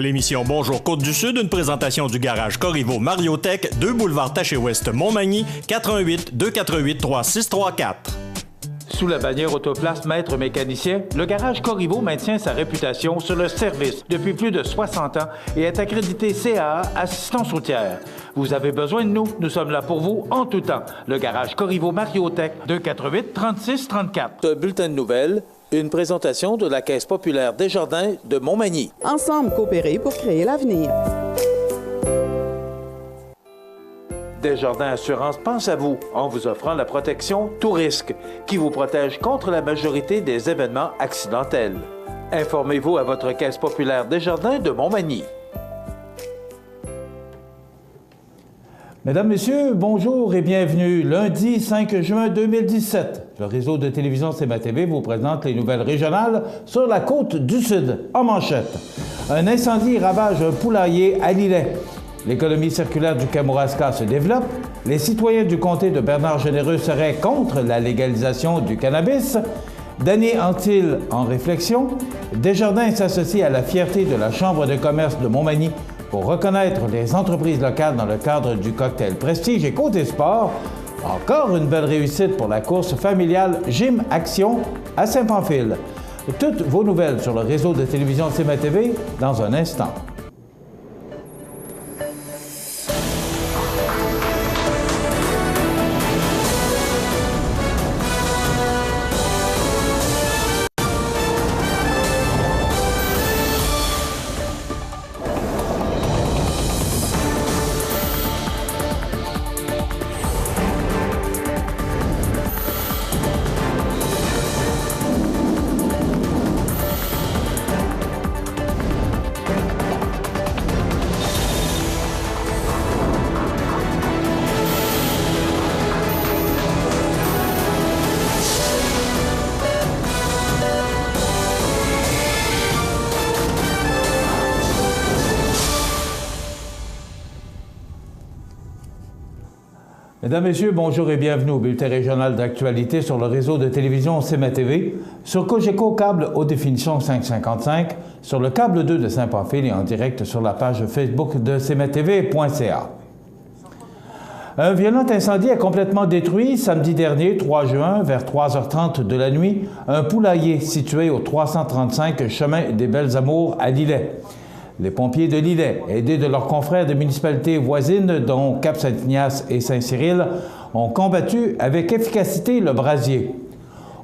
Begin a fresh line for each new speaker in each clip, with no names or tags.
L'émission Bonjour Côte-du-Sud, une présentation du garage Corriveau Mariotech, 2 boulevard Taché-Ouest Montmagny, 88 248 3634.
Sous la bannière Autoplace Maître Mécanicien, le garage Corriveau maintient sa réputation sur le service depuis plus de 60 ans et est accrédité CAA Assistance routière. Vous avez besoin de nous, nous sommes là pour vous en tout temps. Le garage Corriveau Mariotech, 248 36 34. Bulletin de nouvelles, une présentation de la Caisse populaire Desjardins de Montmagny.
Ensemble coopérer pour créer l'avenir.
Desjardins Assurance pense à vous en vous offrant la protection Tout risque, qui vous protège contre la majorité des événements accidentels. Informez-vous à votre Caisse populaire Desjardins de Montmagny.
Mesdames, Messieurs, bonjour et bienvenue. Lundi 5 juin 2017, le réseau de télévision CMA-TV vous présente les nouvelles régionales sur la côte du Sud. En manchette, un incendie ravage un poulailler à Lillet. L'économie circulaire du Kamouraska se développe. Les citoyens du comté de Bernard-Généreux seraient contre la légalisation du cannabis. Danny Antil en réflexion. Desjardins s'associe à la fierté de la Chambre de commerce de Montmagny pour reconnaître les entreprises locales dans le cadre du cocktail Prestige. Et côté sport, encore une belle réussite pour la course familiale Gym Action à Saint-Pamphile. Toutes vos nouvelles sur le réseau de télévision CMA-TV dans un instant. Mesdames, Messieurs, bonjour et bienvenue au bulletin régional d'actualité sur le réseau de télévision CMA-TV, sur Cogeco Câble haute définition 555, sur le câble 2 de Saint-Pamphile et en direct sur la page Facebook de cmatv.ca. Un violent incendie a complètement détruit samedi dernier, 3 juin, vers 3h30 de la nuit, un poulailler situé au 335 chemin des Belles Amours à Lillet. Les pompiers de Lillet, aidés de leurs confrères de municipalités voisines, dont Cap-Saint-Ignace et Saint-Cyril, ont combattu avec efficacité le brasier.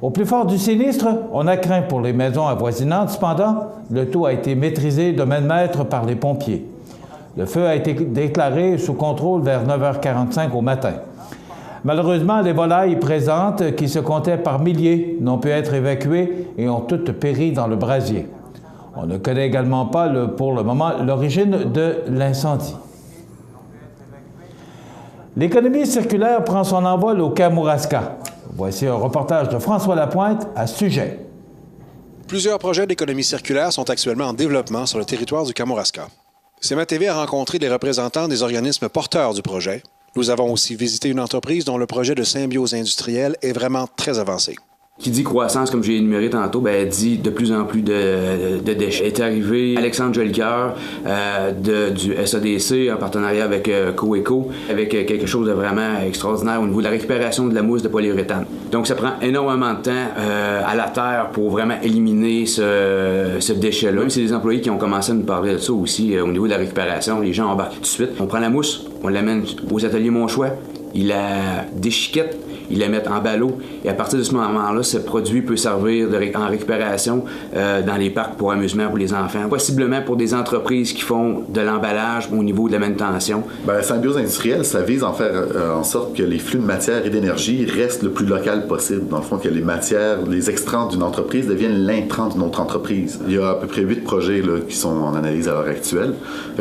Au plus fort du sinistre, on a craint pour les maisons avoisinantes. Cependant, le tout a été maîtrisé de main de maître par les pompiers. Le feu a été déclaré sous contrôle vers 9h45 au matin. Malheureusement, les volailles présentes, qui se comptaient par milliers, n'ont pu être évacuées et ont toutes péri dans le brasier. On ne connaît également pas, pour le moment, l'origine de l'incendie. L'économie circulaire prend son envol au Kamouraska. Voici un reportage de François Lapointe à ce sujet.
Plusieurs projets d'économie circulaire sont actuellement en développement sur le territoire du Kamouraska. CMA-TV a rencontré les représentants des organismes porteurs du projet. Nous avons aussi visité une entreprise dont le projet de symbiose industrielle est vraiment très avancé.
Qui dit croissance, comme j'ai énuméré tantôt, dit de plus en plus de déchets. Est arrivé Alexandre Jolicoeur du SADC en partenariat avec Coeco, avec quelque chose de vraiment extraordinaire au niveau de la récupération de la mousse de polyuréthane. Donc ça prend énormément de temps à la terre pour vraiment éliminer ce déchet-là. Même si les employés qui ont commencé à nous parler de ça aussi au niveau de la récupération, les gens embarquent tout de suite. On prend la mousse, on l'amène aux ateliers Monchoix, ils la déchiquettent, ils la mettent en ballot et à partir de ce moment-là, ce produit peut servir en récupération dans les parcs pour amusement pour les enfants, possiblement pour des entreprises qui font de l'emballage au niveau de la manutention.
La symbiose industrielle, ça vise à faire en sorte que les flux de matière et d'énergie restent le plus local possible. Dans le fond, que les matières, les extrants d'une entreprise deviennent l'intrant d'une autre entreprise. Il y a à peu près 8 projets là, qui sont en analyse à l'heure actuelle.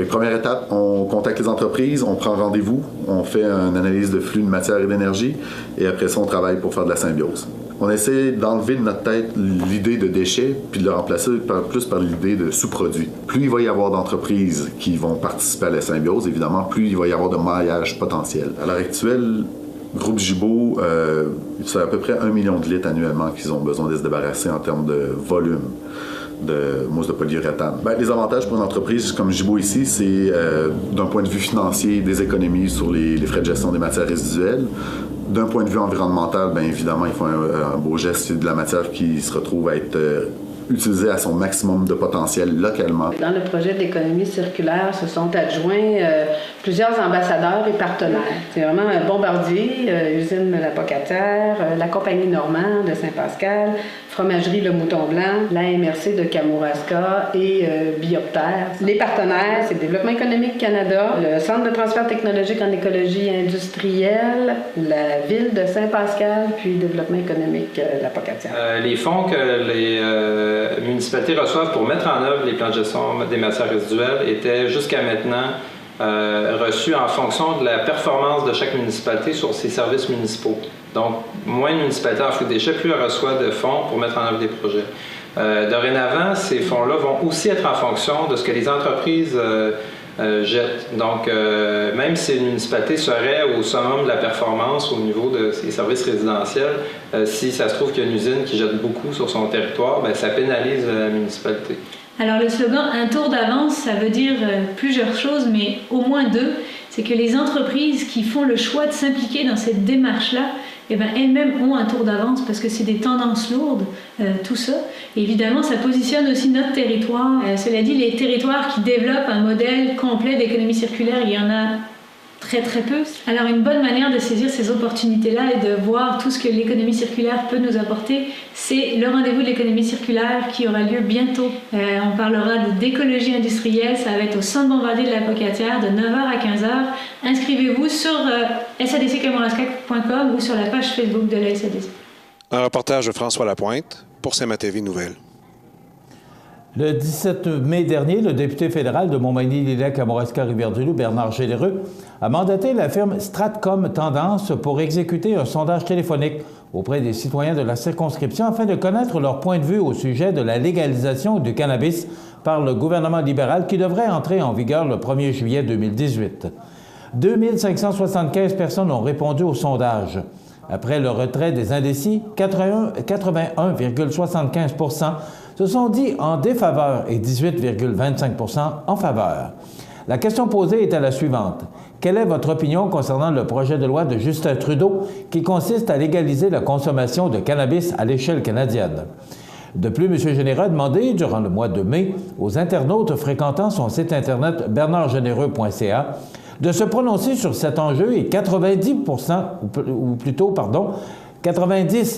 Première étape, on contacte les entreprises, on prend rendez-vous, on fait une analyse de flux de matière et d'énergie et après ça, on travaille pour faire de la symbiose. On essaie d'enlever de notre tête l'idée de déchets puis de le remplacer plus par l'idée de sous-produits. Plus il va y avoir d'entreprises qui vont participer à la symbiose, évidemment, plus il va y avoir de maillage potentiel. À l'heure actuelle, Groupe Gibault, c'est à peu près 1 million de litres annuellement qu'ils ont besoin de se débarrasser en termes de volume. de mousse de polyuréthane. Les avantages pour une entreprise comme Gibault ici, c'est d'un point de vue financier, des économies sur les frais de gestion des matières résiduelles. D'un point de vue environnemental, bien évidemment, il faut un beau geste de la matière qui se retrouve à être utilisée à son maximum de potentiel localement.
Dans le projet d'économie circulaire se sont adjoints plusieurs ambassadeurs et partenaires. C'est vraiment Bombardier, usine La Pocatière, la compagnie Normand de Saint-Pascal, Fromagerie Le Mouton Blanc, la MRC de Kamouraska et Bioptère. Les partenaires, c'est Développement économique Canada, le Centre de transfert technologique en écologie industrielle, la ville de Saint-Pascal, puis Développement économique La Pocatière.
Les fonds que les municipalités reçoivent pour mettre en œuvre les plans de gestion des matières résiduelles étaient jusqu'à maintenant reçus en fonction de la performance de chaque municipalité sur ses services municipaux. Donc, moins une municipalité enfouit des déchets, plus elle reçoit de fonds pour mettre en œuvre des projets. Dorénavant, ces fonds-là vont aussi être en fonction de ce que les entreprises jettent. Donc, même si une municipalité serait au summum de la performance au niveau de ses services résidentiels, si ça se trouve qu'il y a une usine qui jette beaucoup sur son territoire, bien, ça pénalise la municipalité.
Alors le slogan « Un tour d'avance », ça veut dire plusieurs choses, mais au moins deux. C'est que les entreprises qui font le choix de s'impliquer dans cette démarche-là, eh bien, elles-mêmes ont un tour d'avance parce que c'est des tendances lourdes, tout ça. Et évidemment, ça positionne aussi notre territoire. Cela dit, les territoires qui développent un modèle complet d'économie circulaire, il y en a très très peu. Alors une bonne manière de saisir ces opportunités-là et de voir tout ce que l'économie circulaire peut nous apporter, c'est le rendez-vous de l'économie circulaire qui aura lieu bientôt. On parlera d'écologie industrielle, ça va être au Centre Bombardier de la Pocatière de 9h à 15h. Inscrivez-vous sur sadckamouraska.com ou sur la page Facebook de la SADC.
Un reportage de François Lapointe pour CMA-TV Nouvelles.
Le 17 mai dernier, le député fédéral de Montmagny-Lillet-Kamouraska-Rivière-du-Loup, Bernard Généreux, a mandaté la firme Stratcom Tendance pour exécuter un sondage téléphonique auprès des citoyens de la circonscription afin de connaître leur point de vue au sujet de la légalisation du cannabis par le gouvernement libéral qui devrait entrer en vigueur le 1er juillet 2018. 2575 personnes ont répondu au sondage. Après le retrait des indécis, 81,75 % se sont dit en défaveur et 18,25 % en faveur. La question posée était la suivante. Quelle est votre opinion concernant le projet de loi de Justin Trudeau qui consiste à légaliser la consommation de cannabis à l'échelle canadienne? De plus, M. Généreux a demandé, durant le mois de mai, aux internautes fréquentant son site Internet bernardgenereux.ca de se prononcer sur cet enjeu et 90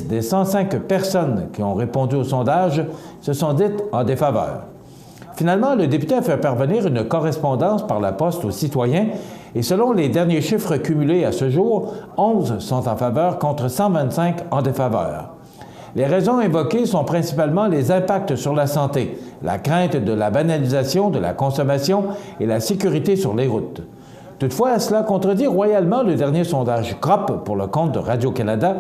des 105 personnes qui ont répondu au sondage se sont dites en défaveur. Finalement, le député a fait parvenir une correspondance par la poste aux citoyens et selon les derniers chiffres cumulés à ce jour, 11 sont en faveur contre 125 en défaveur. Les raisons évoquées sont principalement les impacts sur la santé, la crainte de la banalisation de la consommation et la sécurité sur les routes. Toutefois, cela contredit royalement le dernier sondage CROP pour le compte de Radio-Canada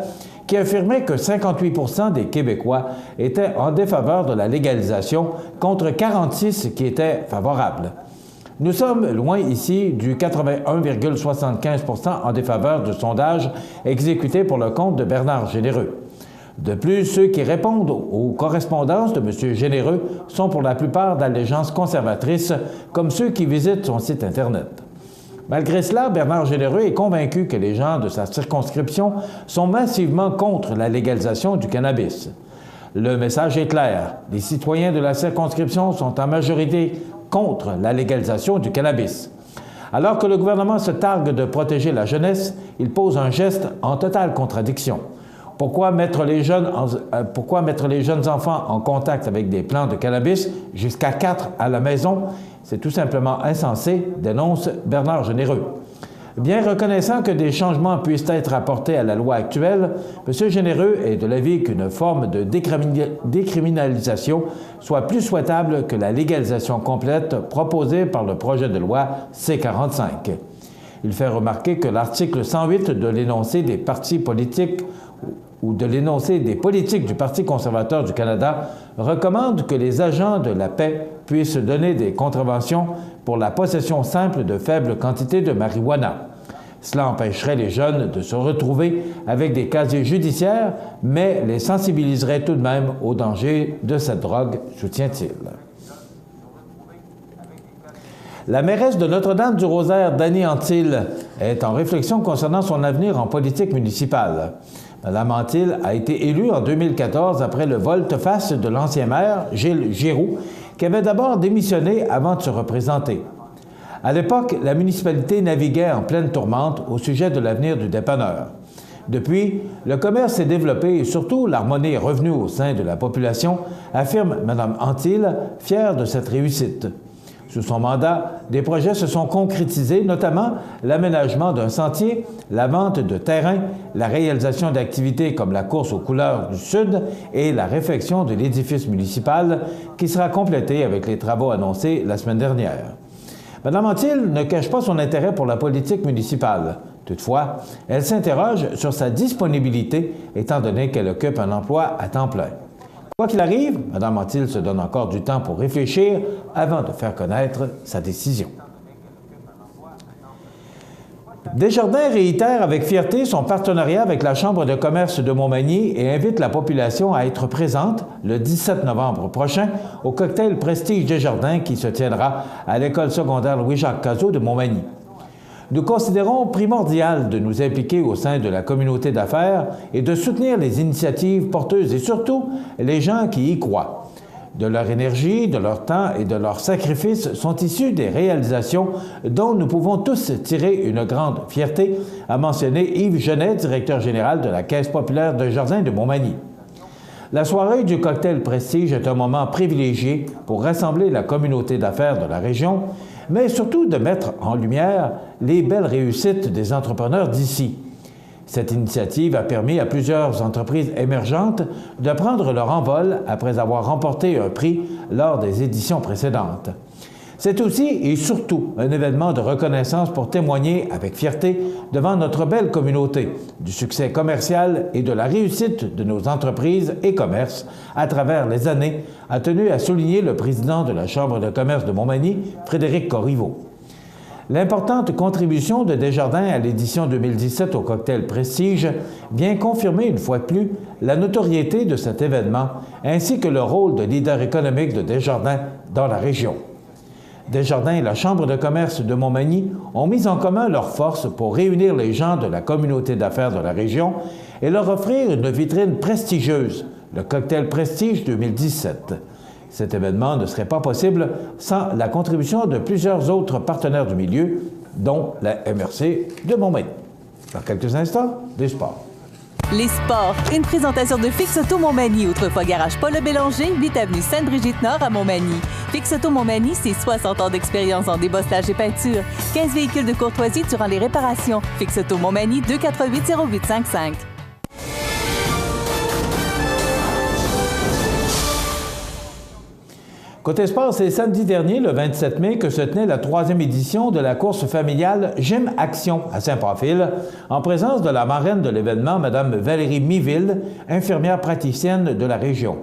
qui affirmait que 58 % des Québécois étaient en défaveur de la légalisation contre 46 qui étaient favorables. Nous sommes loin ici du 81,75 % en défaveur du sondage exécuté pour le compte de Bernard Généreux. De plus, ceux qui répondent aux correspondances de M. Généreux sont pour la plupart d'allégeance conservatrice, comme ceux qui visitent son site Internet. Malgré cela, Bernard Généreux est convaincu que les gens de sa circonscription sont massivement contre la légalisation du cannabis. Le message est clair. Les citoyens de la circonscription sont en majorité contre la légalisation du cannabis. Alors que le gouvernement se targue de protéger la jeunesse, il pose un geste en totale contradiction. Pourquoi mettre les jeunes enfants en contact avec des plants de cannabis, jusqu'à 4 à la maison? C'est tout simplement insensé, dénonce Bernard Généreux. Bien reconnaissant que des changements puissent être apportés à la loi actuelle, M. Généreux est de l'avis qu'une forme de décriminalisation soit plus souhaitable que la légalisation complète proposée par le projet de loi C-45. Il fait remarquer que l'article 108 de l'énoncé des partis politiques ou de l'énoncé des politiques du Parti conservateur du Canada recommande que les agents de la paix puissent donner des contraventions pour la possession simple de faibles quantités de marijuana. Cela empêcherait les jeunes de se retrouver avec des casiers judiciaires, mais les sensibiliserait tout de même au danger de cette drogue, soutient-il. La mairesse de Notre-Dame-du-Rosaire, Dany Antil, est en réflexion concernant son avenir en politique municipale. Mme Antil a été élue en 2014 après le volte-face de l'ancien maire, Gilles Giroux, qui avait d'abord démissionné avant de se représenter. À l'époque, la municipalité naviguait en pleine tourmente au sujet de l'avenir du dépanneur. Depuis, le commerce s'est développé et surtout l'harmonie est revenue au sein de la population, affirme Mme Antil, fière de cette réussite. Sous son mandat, des projets se sont concrétisés, notamment l'aménagement d'un sentier, la vente de terrains, la réalisation d'activités comme la course aux couleurs du Sud et la réfection de l'édifice municipal qui sera complété avec les travaux annoncés la semaine dernière. Mme Antil ne cache pas son intérêt pour la politique municipale. Toutefois, elle s'interroge sur sa disponibilité étant donné qu'elle occupe un emploi à temps plein. Quoi qu'il arrive, Mme Antil se donne encore du temps pour réfléchir avant de faire connaître sa décision. Desjardins réitère avec fierté son partenariat avec la Chambre de commerce de Montmagny et invite la population à être présente le 17 novembre prochain au cocktail Prestige Desjardins qui se tiendra à l'école secondaire Louis-Jacques Cazot de Montmagny. Nous considérons primordial de nous impliquer au sein de la communauté d'affaires et de soutenir les initiatives porteuses et surtout les gens qui y croient. De leur énergie, de leur temps et de leurs sacrifices sont issues des réalisations dont nous pouvons tous tirer une grande fierté, a mentionné Yves Genet, directeur général de la Caisse populaire de Jardins de Montmagny. La soirée du cocktail Prestige est un moment privilégié pour rassembler la communauté d'affaires de la région, mais surtout de mettre en lumière les belles réussites des entrepreneurs d'ici. Cette initiative a permis à plusieurs entreprises émergentes de prendre leur envol après avoir remporté un prix lors des éditions précédentes. C'est aussi et surtout un événement de reconnaissance pour témoigner avec fierté devant notre belle communauté du succès commercial et de la réussite de nos entreprises et commerces à travers les années, a tenu à souligner le président de la Chambre de commerce de Montmagny, Frédéric Corriveau. L'importante contribution de Desjardins à l'édition 2017 au cocktail Prestige vient confirmer une fois de plus la notoriété de cet événement ainsi que le rôle de leader économique de Desjardins dans la région. Desjardins et la Chambre de commerce de Montmagny ont mis en commun leurs forces pour réunir les gens de la communauté d'affaires de la région et leur offrir une vitrine prestigieuse, le cocktail Prestige 2017. Cet événement ne serait pas possible sans la contribution de plusieurs autres partenaires du milieu, dont la MRC de Montmagny. Dans quelques instants, des sports.
Les sports, une présentation de Fix Auto Montmagny, autrefois garage Paul Bélanger, 8 avenue Sainte-Brigitte-Nord à Montmagny. Fix Auto Montmagny, c'est 60 ans d'expérience en débosselage et peinture. 15 véhicules de courtoisie durant les réparations. Fix Auto Montmagny, 248-0855.
Côté sport, c'est samedi dernier, le 27 mai, que se tenait la 3e édition de la course familiale Gym Action à Saint-Pamphile, en présence de la marraine de l'événement, Mme Valérie Miville, infirmière praticienne de la région.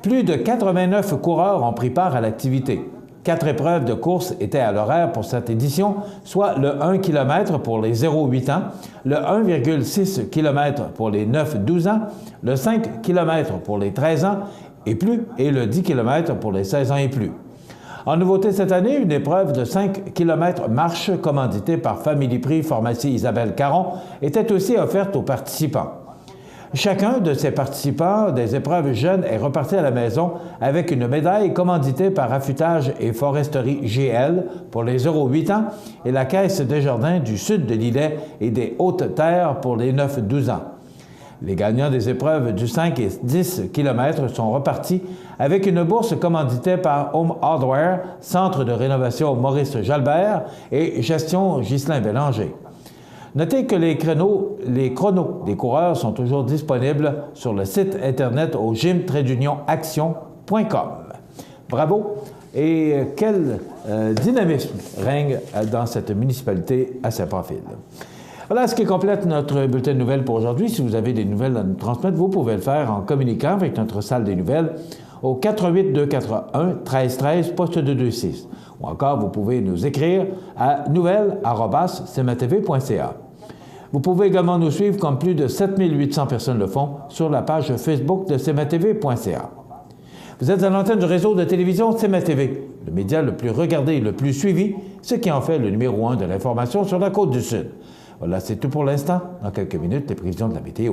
Plus de 89 coureurs ont pris part à l'activité. 4 épreuves de course étaient à l'horaire pour cette édition, soit le 1 km pour les 0-8 ans, le 1,6 km pour les 9-12 ans, le 5 km pour les 13 ans et plus, et le 10 km pour les 16 ans et plus. En nouveauté cette année, une épreuve de 5 km marche commanditée par Family Prix Pharmacie Isabelle Caron était aussi offerte aux participants. Chacun de ces participants des épreuves jeunes est reparti à la maison avec une médaille commanditée par Affûtage et Foresterie GL pour les 0-8 ans et la Caisse Desjardins du sud de l'Îlet et des Hautes-Terres pour les 9-12 ans. Les gagnants des épreuves du 5 et 10 km sont repartis avec une bourse commanditée par Home Hardware, Centre de rénovation Maurice Jalbert et Gestion Ghislain Bélanger. Notez que les chronos des coureurs sont toujours disponibles sur le site Internet au gym-action.com. Bravo! Et quel dynamisme règne dans cette municipalité à Saint-Pamphile. Voilà ce qui complète notre bulletin de nouvelles pour aujourd'hui. Si vous avez des nouvelles à nous transmettre, vous pouvez le faire en communiquant avec notre salle des nouvelles au 418-241-1313, poste 226. Ou encore, vous pouvez nous écrire à nouvelles@cmatv.ca. Vous pouvez également nous suivre, comme plus de 7800 personnes le font, sur la page Facebook de cmatv.ca. Vous êtes à l'antenne du réseau de télévision CMA-TV, le média le plus regardé et le plus suivi, ce qui en fait le numéro 1 de l'information sur la Côte-du-Sud. Voilà, c'est tout pour l'instant. Dans quelques minutes, les prévisions de la météo.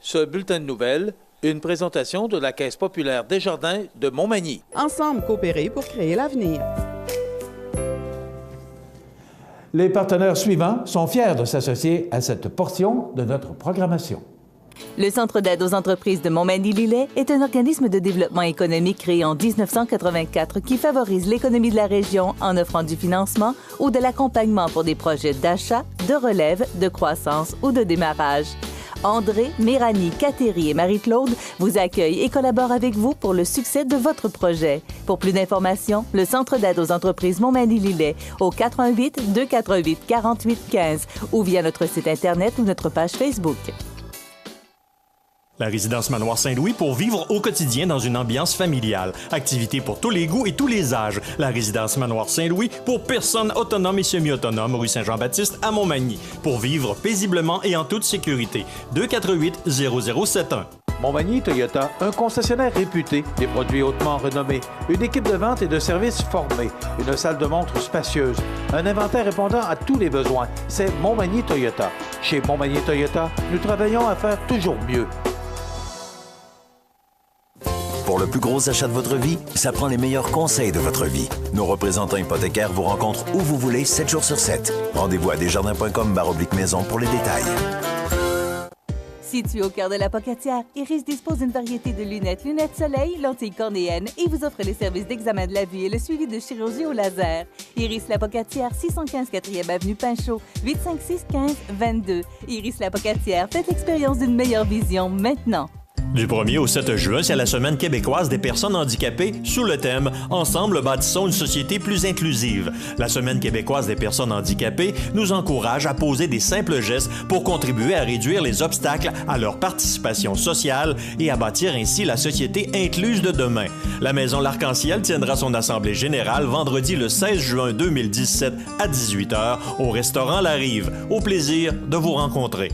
Ce bulletin de nouvelles, une présentation de la Caisse populaire Desjardins de Montmagny.
Ensemble coopérer pour créer l'avenir.
Les partenaires suivants sont fiers de s'associer à cette portion de notre programmation.
Le Centre d'aide aux entreprises de Montmagny-Lillet est un organisme de développement économique créé en 1984 qui favorise l'économie de la région en offrant du financement ou de l'accompagnement pour des projets d'achat, de relève, de croissance ou de démarrage. André, Méranie, Cathéry et Marie-Claude vous accueillent et collaborent avec vous pour le succès de votre projet. Pour plus d'informations, le Centre d'aide aux entreprises Montmagny-Lillet au 418-248-4815 ou via notre site Internet ou notre page Facebook.
La résidence Manoir Saint-Louis pour vivre au quotidien dans une ambiance familiale. Activités pour tous les goûts et tous les âges. La résidence Manoir Saint-Louis pour personnes autonomes et semi-autonomes, rue Saint-Jean-Baptiste à Montmagny. Pour vivre paisiblement et en toute sécurité. 248-0071.
Montmagny Toyota, un concessionnaire réputé, des produits hautement renommés, une équipe de vente et de services formée, une salle de montre spacieuse, un inventaire répondant à tous les besoins. C'est Montmagny Toyota. Chez Montmagny Toyota, nous travaillons à faire toujours mieux.
Pour le plus gros achat de votre vie, ça prend les meilleurs conseils de votre vie. Nos représentants hypothécaires vous rencontrent où vous voulez, 7 jours sur 7. Rendez-vous à desjardins.com/maison pour les détails.
Situé au cœur de la Pocatière, Iris dispose d'une variété de lunettes soleil, lentilles cornéennes et vous offre les services d'examen de la vue et le suivi de chirurgie au laser. Iris La Pocatière, 615 4e Avenue Pinchot, 856-15-22. Iris La Pocatière, faites l'expérience d'une meilleure vision maintenant.
Du 1er au 7 juin, c'est la Semaine québécoise des personnes handicapées sous le thème « Ensemble, bâtissons une société plus inclusive ». La Semaine québécoise des personnes handicapées nous encourage à poser des simples gestes pour contribuer à réduire les obstacles à leur participation sociale et à bâtir ainsi la société incluse de demain. La Maison L'Arc-en-Ciel tiendra son assemblée générale vendredi le 16 juin 2017 à 18h au restaurant La Rive. Au plaisir de vous rencontrer.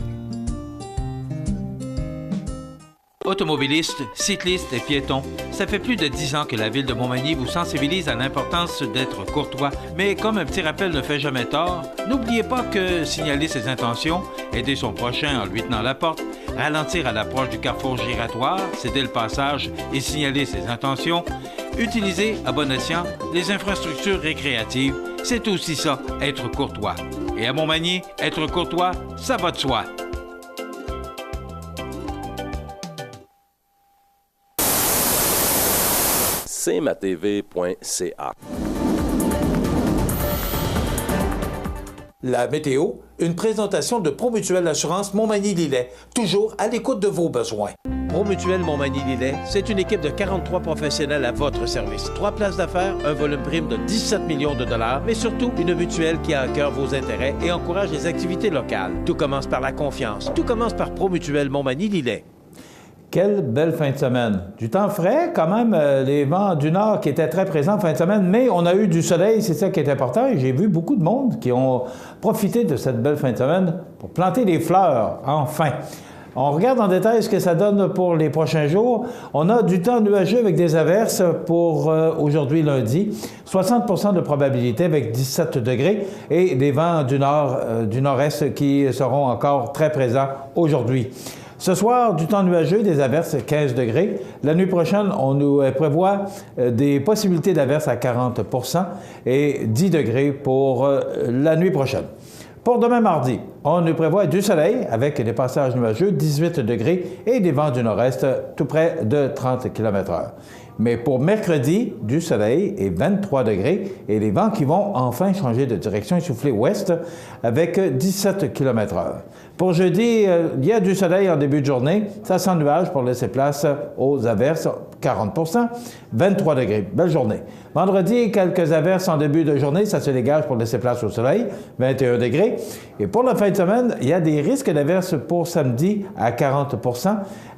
Automobilistes, cyclistes et piétons, ça fait plus de 10 ans que la Ville de Montmagny vous sensibilise à l'importance d'être courtois. Mais comme un petit rappel ne fait jamais tort, n'oubliez pas que signaler ses intentions, aider son prochain en lui tenant la porte, ralentir à l'approche du carrefour giratoire, céder le passage et signaler ses intentions, utiliser à bon escient les infrastructures récréatives, c'est aussi ça, être courtois. Et à Montmagny, être courtois, ça va de soi.
cmatv.ca.
La météo, une présentation de Promutuelle Assurance Montmagny-Lillet, toujours à l'écoute de vos besoins. Promutuelle Montmagny-Lillet, c'est une équipe de 43 professionnels à votre service. 3 places d'affaires, un volume prime de 17 millions de dollars, mais surtout une mutuelle qui a à cœur vos intérêts et encourage les activités locales. Tout commence par la confiance. Tout commence par Promutuelle Montmagny-Lillet.
Quelle belle fin de semaine. Du temps frais, quand même, les vents du nord qui étaient très présents fin de semaine, mais on a eu du soleil, c'est ça qui est important, et j'ai vu beaucoup de monde qui ont profité de cette belle fin de semaine pour planter des fleurs, enfin. On regarde en détail ce que ça donne pour les prochains jours. On a du temps nuageux avec des averses pour aujourd'hui lundi. 60 de probabilité avec 17 degrés et des vents du nord, du nord-est qui seront encore très présents aujourd'hui. Ce soir, du temps nuageux, des averses 15 degrés. La nuit prochaine, on nous prévoit des possibilités d'averses à 40 et 10 degrés pour la nuit prochaine. Pour demain mardi, on nous prévoit du soleil avec des passages nuageux, 18 degrés et des vents du nord-est tout près de 30 km/h. Mais pour mercredi, du soleil et 23 degrés et les vents qui vont enfin changer de direction et souffler ouest avec 17 km/h. Pour jeudi, il y a du soleil en début de journée. Ça sent nuage pour laisser place aux averses, 40 23 degrés. Belle journée. Vendredi, quelques averses en début de journée. Ça se dégage pour laisser place au soleil, 21 degrés. Et pour la fin de semaine, il y a des risques d'averses pour samedi à 40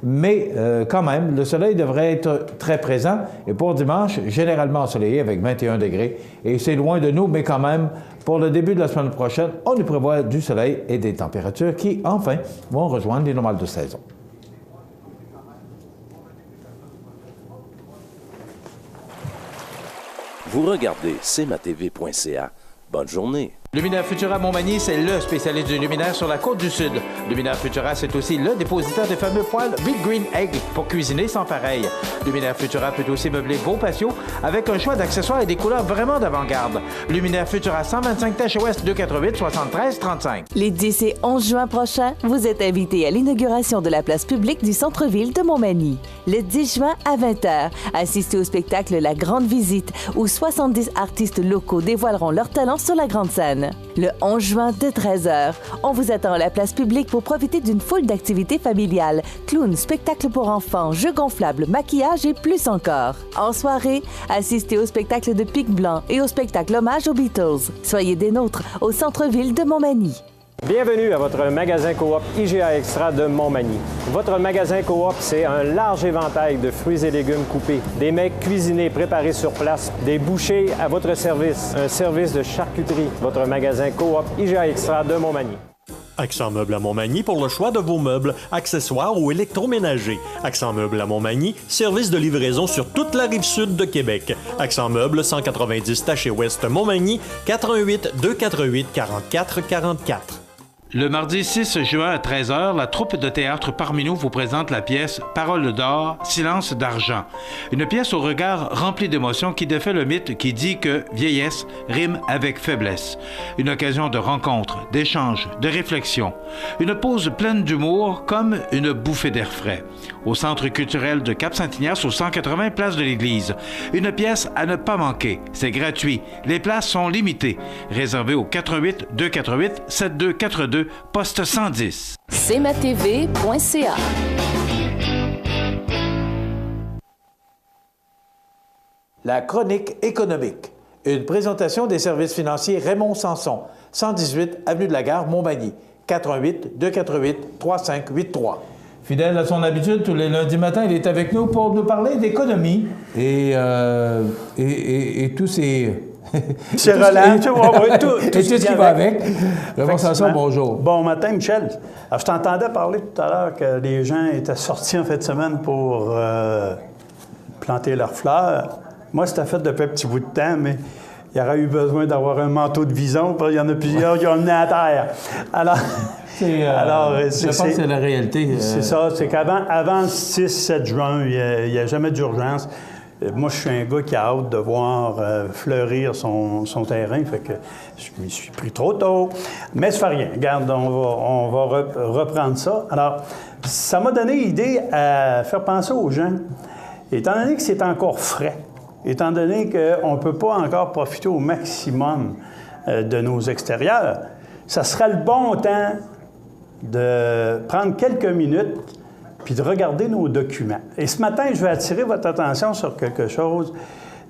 mais quand même, le soleil devrait être très présent. Et pour dimanche, généralement ensoleillé avec 21 degrés. Et c'est loin de nous, mais quand même, pour le début de la semaine prochaine, on y prévoit du soleil et des températures qui, enfin, vont rejoindre les normales de saison.
Vous regardez cmatv.ca. Bonne journée.
Luminaire Futura Montmagny, c'est le spécialiste du luminaire sur la côte du Sud. Luminaire Futura, c'est aussi le dépositaire des fameux poêles Big Green Egg pour cuisiner sans pareil. Luminaire Futura peut aussi meubler vos patios avec un choix d'accessoires et des couleurs vraiment d'avant-garde. Luminaire Futura, 125 Tache Ouest, 248 73 35.
Les 10 et 11 juin prochains, vous êtes invités à l'inauguration de la place publique du centre-ville de Montmagny. Le 10 juin à 20h, assistez au spectacle La Grande Visite, où 70 artistes locaux dévoileront leur talent sur la grande scène. Le 11 juin de 13h, on vous attend à la place publique pour profiter d'une foule d'activités familiales, clowns, spectacles pour enfants, jeux gonflables, maquillage et plus encore. En soirée, assistez au spectacle de Pic Blanc et au spectacle hommage aux Beatles. Soyez des nôtres au centre-ville de Montmagny.
Bienvenue à votre magasin Coop IGA Extra de Montmagny. Votre magasin Coop, c'est un large éventail de fruits et légumes coupés, des mets cuisinés préparés sur place, des bouchées à votre service, un service de charcuterie. Votre magasin Coop IGA Extra de Montmagny.
Accent Meubles à Montmagny pour le choix de vos meubles, accessoires ou électroménagers. Accent Meubles à Montmagny, service de livraison sur toute la rive sud de Québec. Accent Meubles, 190 Taché Ouest Montmagny, 88 248 44 44.
Le mardi 6 juin à 13h, la troupe de théâtre Parmi nous vous présente la pièce Paroles d'or, silence d'argent. Une pièce au regard rempli d'émotions qui défait le mythe qui dit que vieillesse rime avec faiblesse. Une occasion de rencontre, d'échange, de réflexion. Une pause pleine d'humour comme une bouffée d'air frais. Au Centre culturel de Cap-Saint-Ignace, au 180 place de l'Église. Une pièce à ne pas manquer. C'est gratuit. Les places sont limitées. Réservées au 88 248 7242 poste 110.
cmatv.ca.
La chronique économique. Une présentation des services financiers Raymond Sanson, 118 Avenue de la Gare, Montmagny, 88 248 3583. Fidèle à son habitude, tous les lundis matins, il est avec nous pour nous parler d'économie et tous ces...
C'est Roland, tu vois, tout
ce qui va avec. Raymond Sanson, bonjour.
Bon matin, Michel. Alors, je t'entendais parler tout à l'heure que les gens étaient sortis en fin de semaine pour planter leurs fleurs. Moi, c'était fait depuis un petit bout de temps, mais il y aurait eu besoin d'avoir un manteau de vison. Il y en a plusieurs qui ont mené à terre. Alors,
je pense que c'est la réalité.
C'est ça, c'est qu'avant le 6-7 juin, il n'y a jamais d'urgence. Moi, je suis un gars qui a hâte de voir fleurir son terrain, fait que je m'y suis pris trop tôt. Mais ça fait rien. Regarde, on va reprendre ça. Alors, ça m'a donné l'idée à faire penser aux gens, étant donné que c'est encore frais, étant donné qu'on ne peut pas encore profiter au maximum de nos extérieurs, ça serait le bon temps de prendre quelques minutes puis de regarder nos documents. Et ce matin, je vais attirer votre attention sur quelque chose.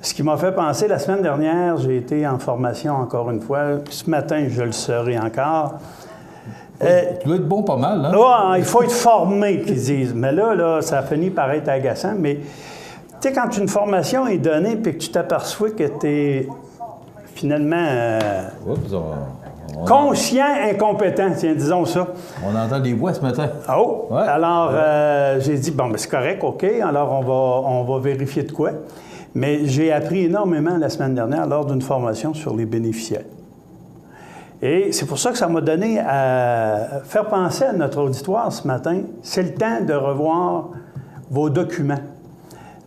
Ce qui m'a fait penser, la semaine dernière, j'ai été en formation encore une fois. Ce matin, je le serai encore.
Tu dois être bon pas mal, hein?
Là, il faut être formé, qu'ils disent. Mais là, ça a fini par être agaçant. Mais tu sais, quand une formation est donnée puis que tu t'aperçois que tu es finalement conscient, incompétent, tiens, disons ça.
On entend des voix ce matin.
Oh!
Ouais.
Alors, j'ai dit, bon, ben c'est correct, OK, alors on va vérifier de quoi. Mais j'ai appris énormément la semaine dernière lors d'une formation sur les bénéficiaires. Et c'est pour ça que ça m'a donné à faire penser à notre auditoire ce matin. C'est le temps de revoir vos documents.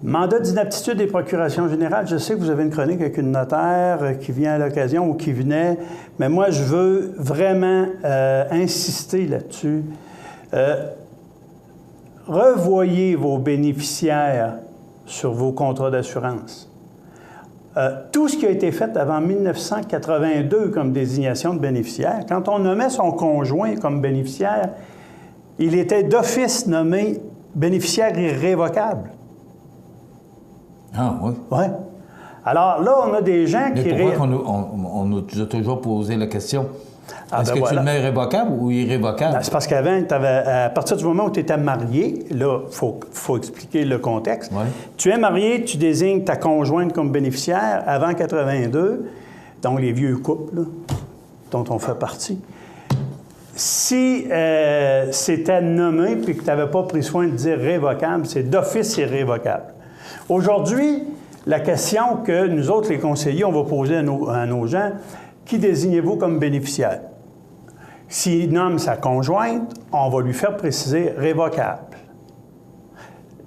Mandat d'inaptitude des procurations générales, je sais que vous avez une chronique avec une notaire qui vient à l'occasion ou qui venait, mais moi, je veux vraiment insister là-dessus. Revoyez vos bénéficiaires sur vos contrats d'assurance. Tout ce qui a été fait avant 1982 comme désignation de bénéficiaire, quand on nommait son conjoint comme bénéficiaire, il était d'office nommé bénéficiaire irrévocable.
Ah oui?
Oui. Alors là, on a des gens qui...
Mais pourquoi on nous a toujours posé la question? Est-ce que tu le mets révocable ou irrévocable?
Ben, c'est parce qu'avant, à partir du moment où tu étais marié, là, il faut expliquer le contexte.
Ouais.
Tu es marié, tu désignes ta conjointe comme bénéficiaire avant 82, donc les vieux couples là, dont on fait partie. Si c'était nommé puis que tu n'avais pas pris soin de dire révocable, c'est d'office irrévocable. Aujourd'hui, la question que nous autres, les conseillers, on va poser à nos gens, qui désignez-vous comme bénéficiaire? S'il nomme sa conjointe, on va lui faire préciser révocable.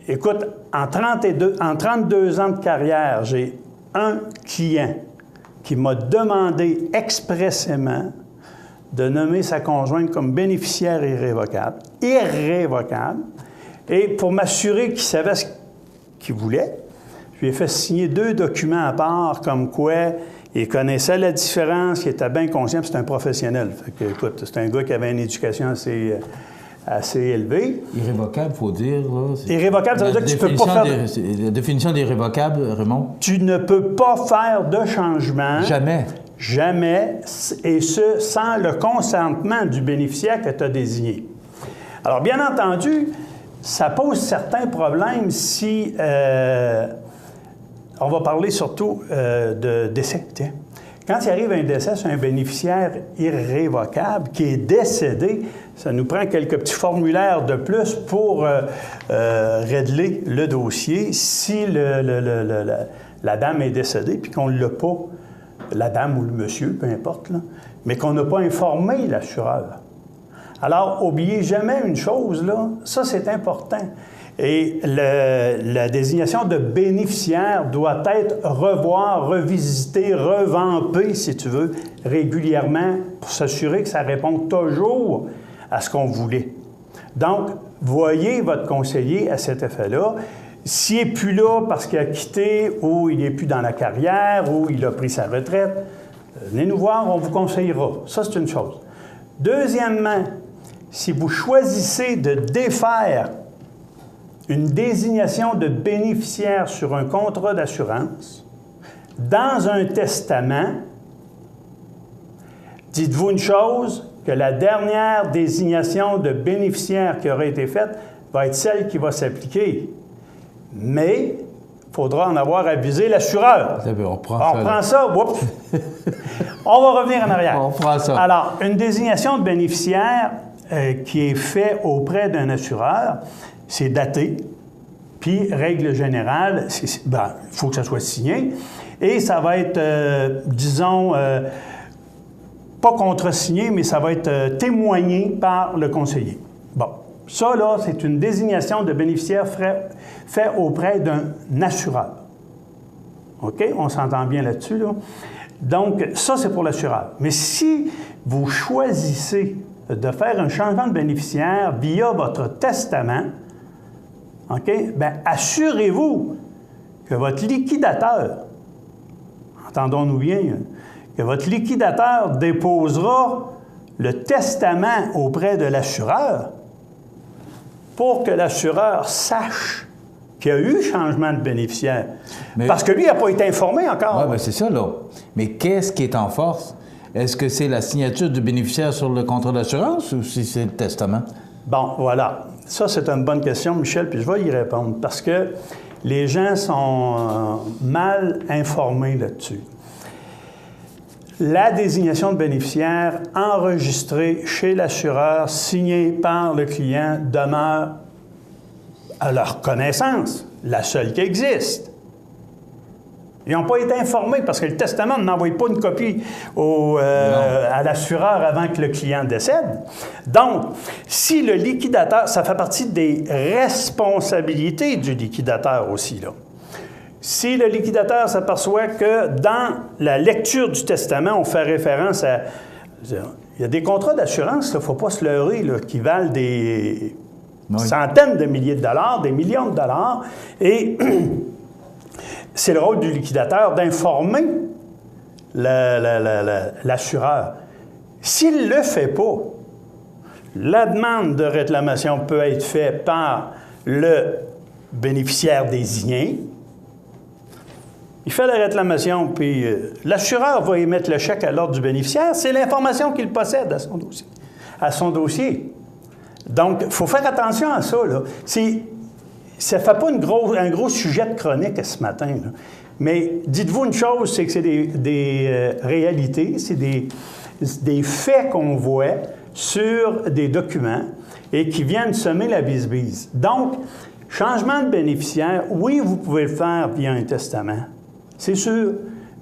Écoute, en 32 ans de carrière, j'ai un client qui m'a demandé expressément de nommer sa conjointe comme bénéficiaire irrévocable. Irrévocable. Et pour m'assurer qu'il savait ce qu'il voulait, je lui ai fait signer 2 documents à part comme quoi il connaissait la différence, il était bien conscient, puis c'est un professionnel. Fait que, écoute, c'est un gars qui avait une éducation assez élevée.
Irrévocable, il faut dire. Là,
irrévocable, ça veut dire que tu ne peux pas faire...
La définition d'irrévocable, Raymond?
Tu ne peux pas faire de changement.
Jamais.
Jamais, et ce, sans le consentement du bénéficiaire que tu as désigné. Alors, bien entendu, ça pose certains problèmes si... on va parler surtout de décès. Tiens. Quand il arrive un décès sur un bénéficiaire irrévocable qui est décédé, ça nous prend quelques petits formulaires de plus pour régler le dossier si la dame est décédée puis qu'on ne l'a pas, la dame ou le monsieur, peu importe, là, mais qu'on n'a pas informé l'assureur. Alors, n'oubliez jamais une chose, là, ça c'est important. Et la désignation de bénéficiaire doit être revisitée, revampée, si tu veux, régulièrement pour s'assurer que ça répond toujours à ce qu'on voulait. Donc, voyez votre conseiller à cet effet-là. S'il n'est plus là parce qu'il a quitté ou il n'est plus dans la carrière ou il a pris sa retraite, venez nous voir, on vous conseillera. Ça, c'est une chose. Deuxièmement, si vous choisissez de défaire une désignation de bénéficiaire sur un contrat d'assurance, dans un testament, dites-vous une chose, que la dernière désignation de bénéficiaire qui aura été faite va être celle qui va s'appliquer. Mais il faudra en avoir avisé l'assureur.
On prend
ça. Oups. On va revenir en arrière.
On prend ça.
Alors, une désignation de bénéficiaire qui est faite auprès d'un assureur, c'est daté, puis, règle générale, il faut que ça soit signé, et ça va être, disons, pas contresigné, mais ça va être témoigné par le conseiller. Bon, ça, là, c'est une désignation de bénéficiaire fait auprès d'un assureur. OK? On s'entend bien là-dessus, là? Donc, ça, c'est pour l'assureur. Mais si vous choisissez de faire un changement de bénéficiaire via votre testament, OK? Bien, assurez-vous que votre liquidateur, entendons-nous bien, que votre liquidateur déposera le testament auprès de l'assureur pour que l'assureur sache qu'il y a eu changement de bénéficiaire. Parce que lui, il n'a pas été informé encore.
Oui, bien c'est ça, là. Mais qu'est-ce qui est en force? Est-ce que c'est la signature du bénéficiaire sur le contrat d'assurance ou si c'est le testament?
Bon, voilà. Ça, c'est une bonne question, Michel, puis je vais y répondre parce que les gens sont mal informés là-dessus. La désignation de bénéficiaire enregistrée chez l'assureur, signée par le client, demeure à leur connaissance la seule qui existe. Ils n'ont pas été informés parce que le testament n'envoie pas une copie à l'assureur avant que le client décède. Donc, si le liquidateur, ça fait partie des responsabilités du liquidateur aussi, là. Si le liquidateur s'aperçoit que dans la lecture du testament, on fait référence à... Il y a des contrats d'assurance, il ne faut pas se leurrer, là, qui valent des centaines de milliers de dollars, des millions de dollars, et c'est le rôle du liquidateur d'informer l'assureur. S'il ne le fait pas, la demande de réclamation peut être faite par le bénéficiaire désigné. Il fait la réclamation, puis l'assureur va émettre le chèque à l'ordre du bénéficiaire. C'est l'information qu'il possède à son dossier. Donc, il faut faire attention à ça, là. Ça ne fait pas un gros sujet de chronique ce matin, là. Mais dites-vous une chose, c'est que c'est des réalités, c'est des faits qu'on voit sur des documents et qui viennent semer la bise-bise. Donc, changement de bénéficiaire, oui, vous pouvez le faire via un testament, c'est sûr,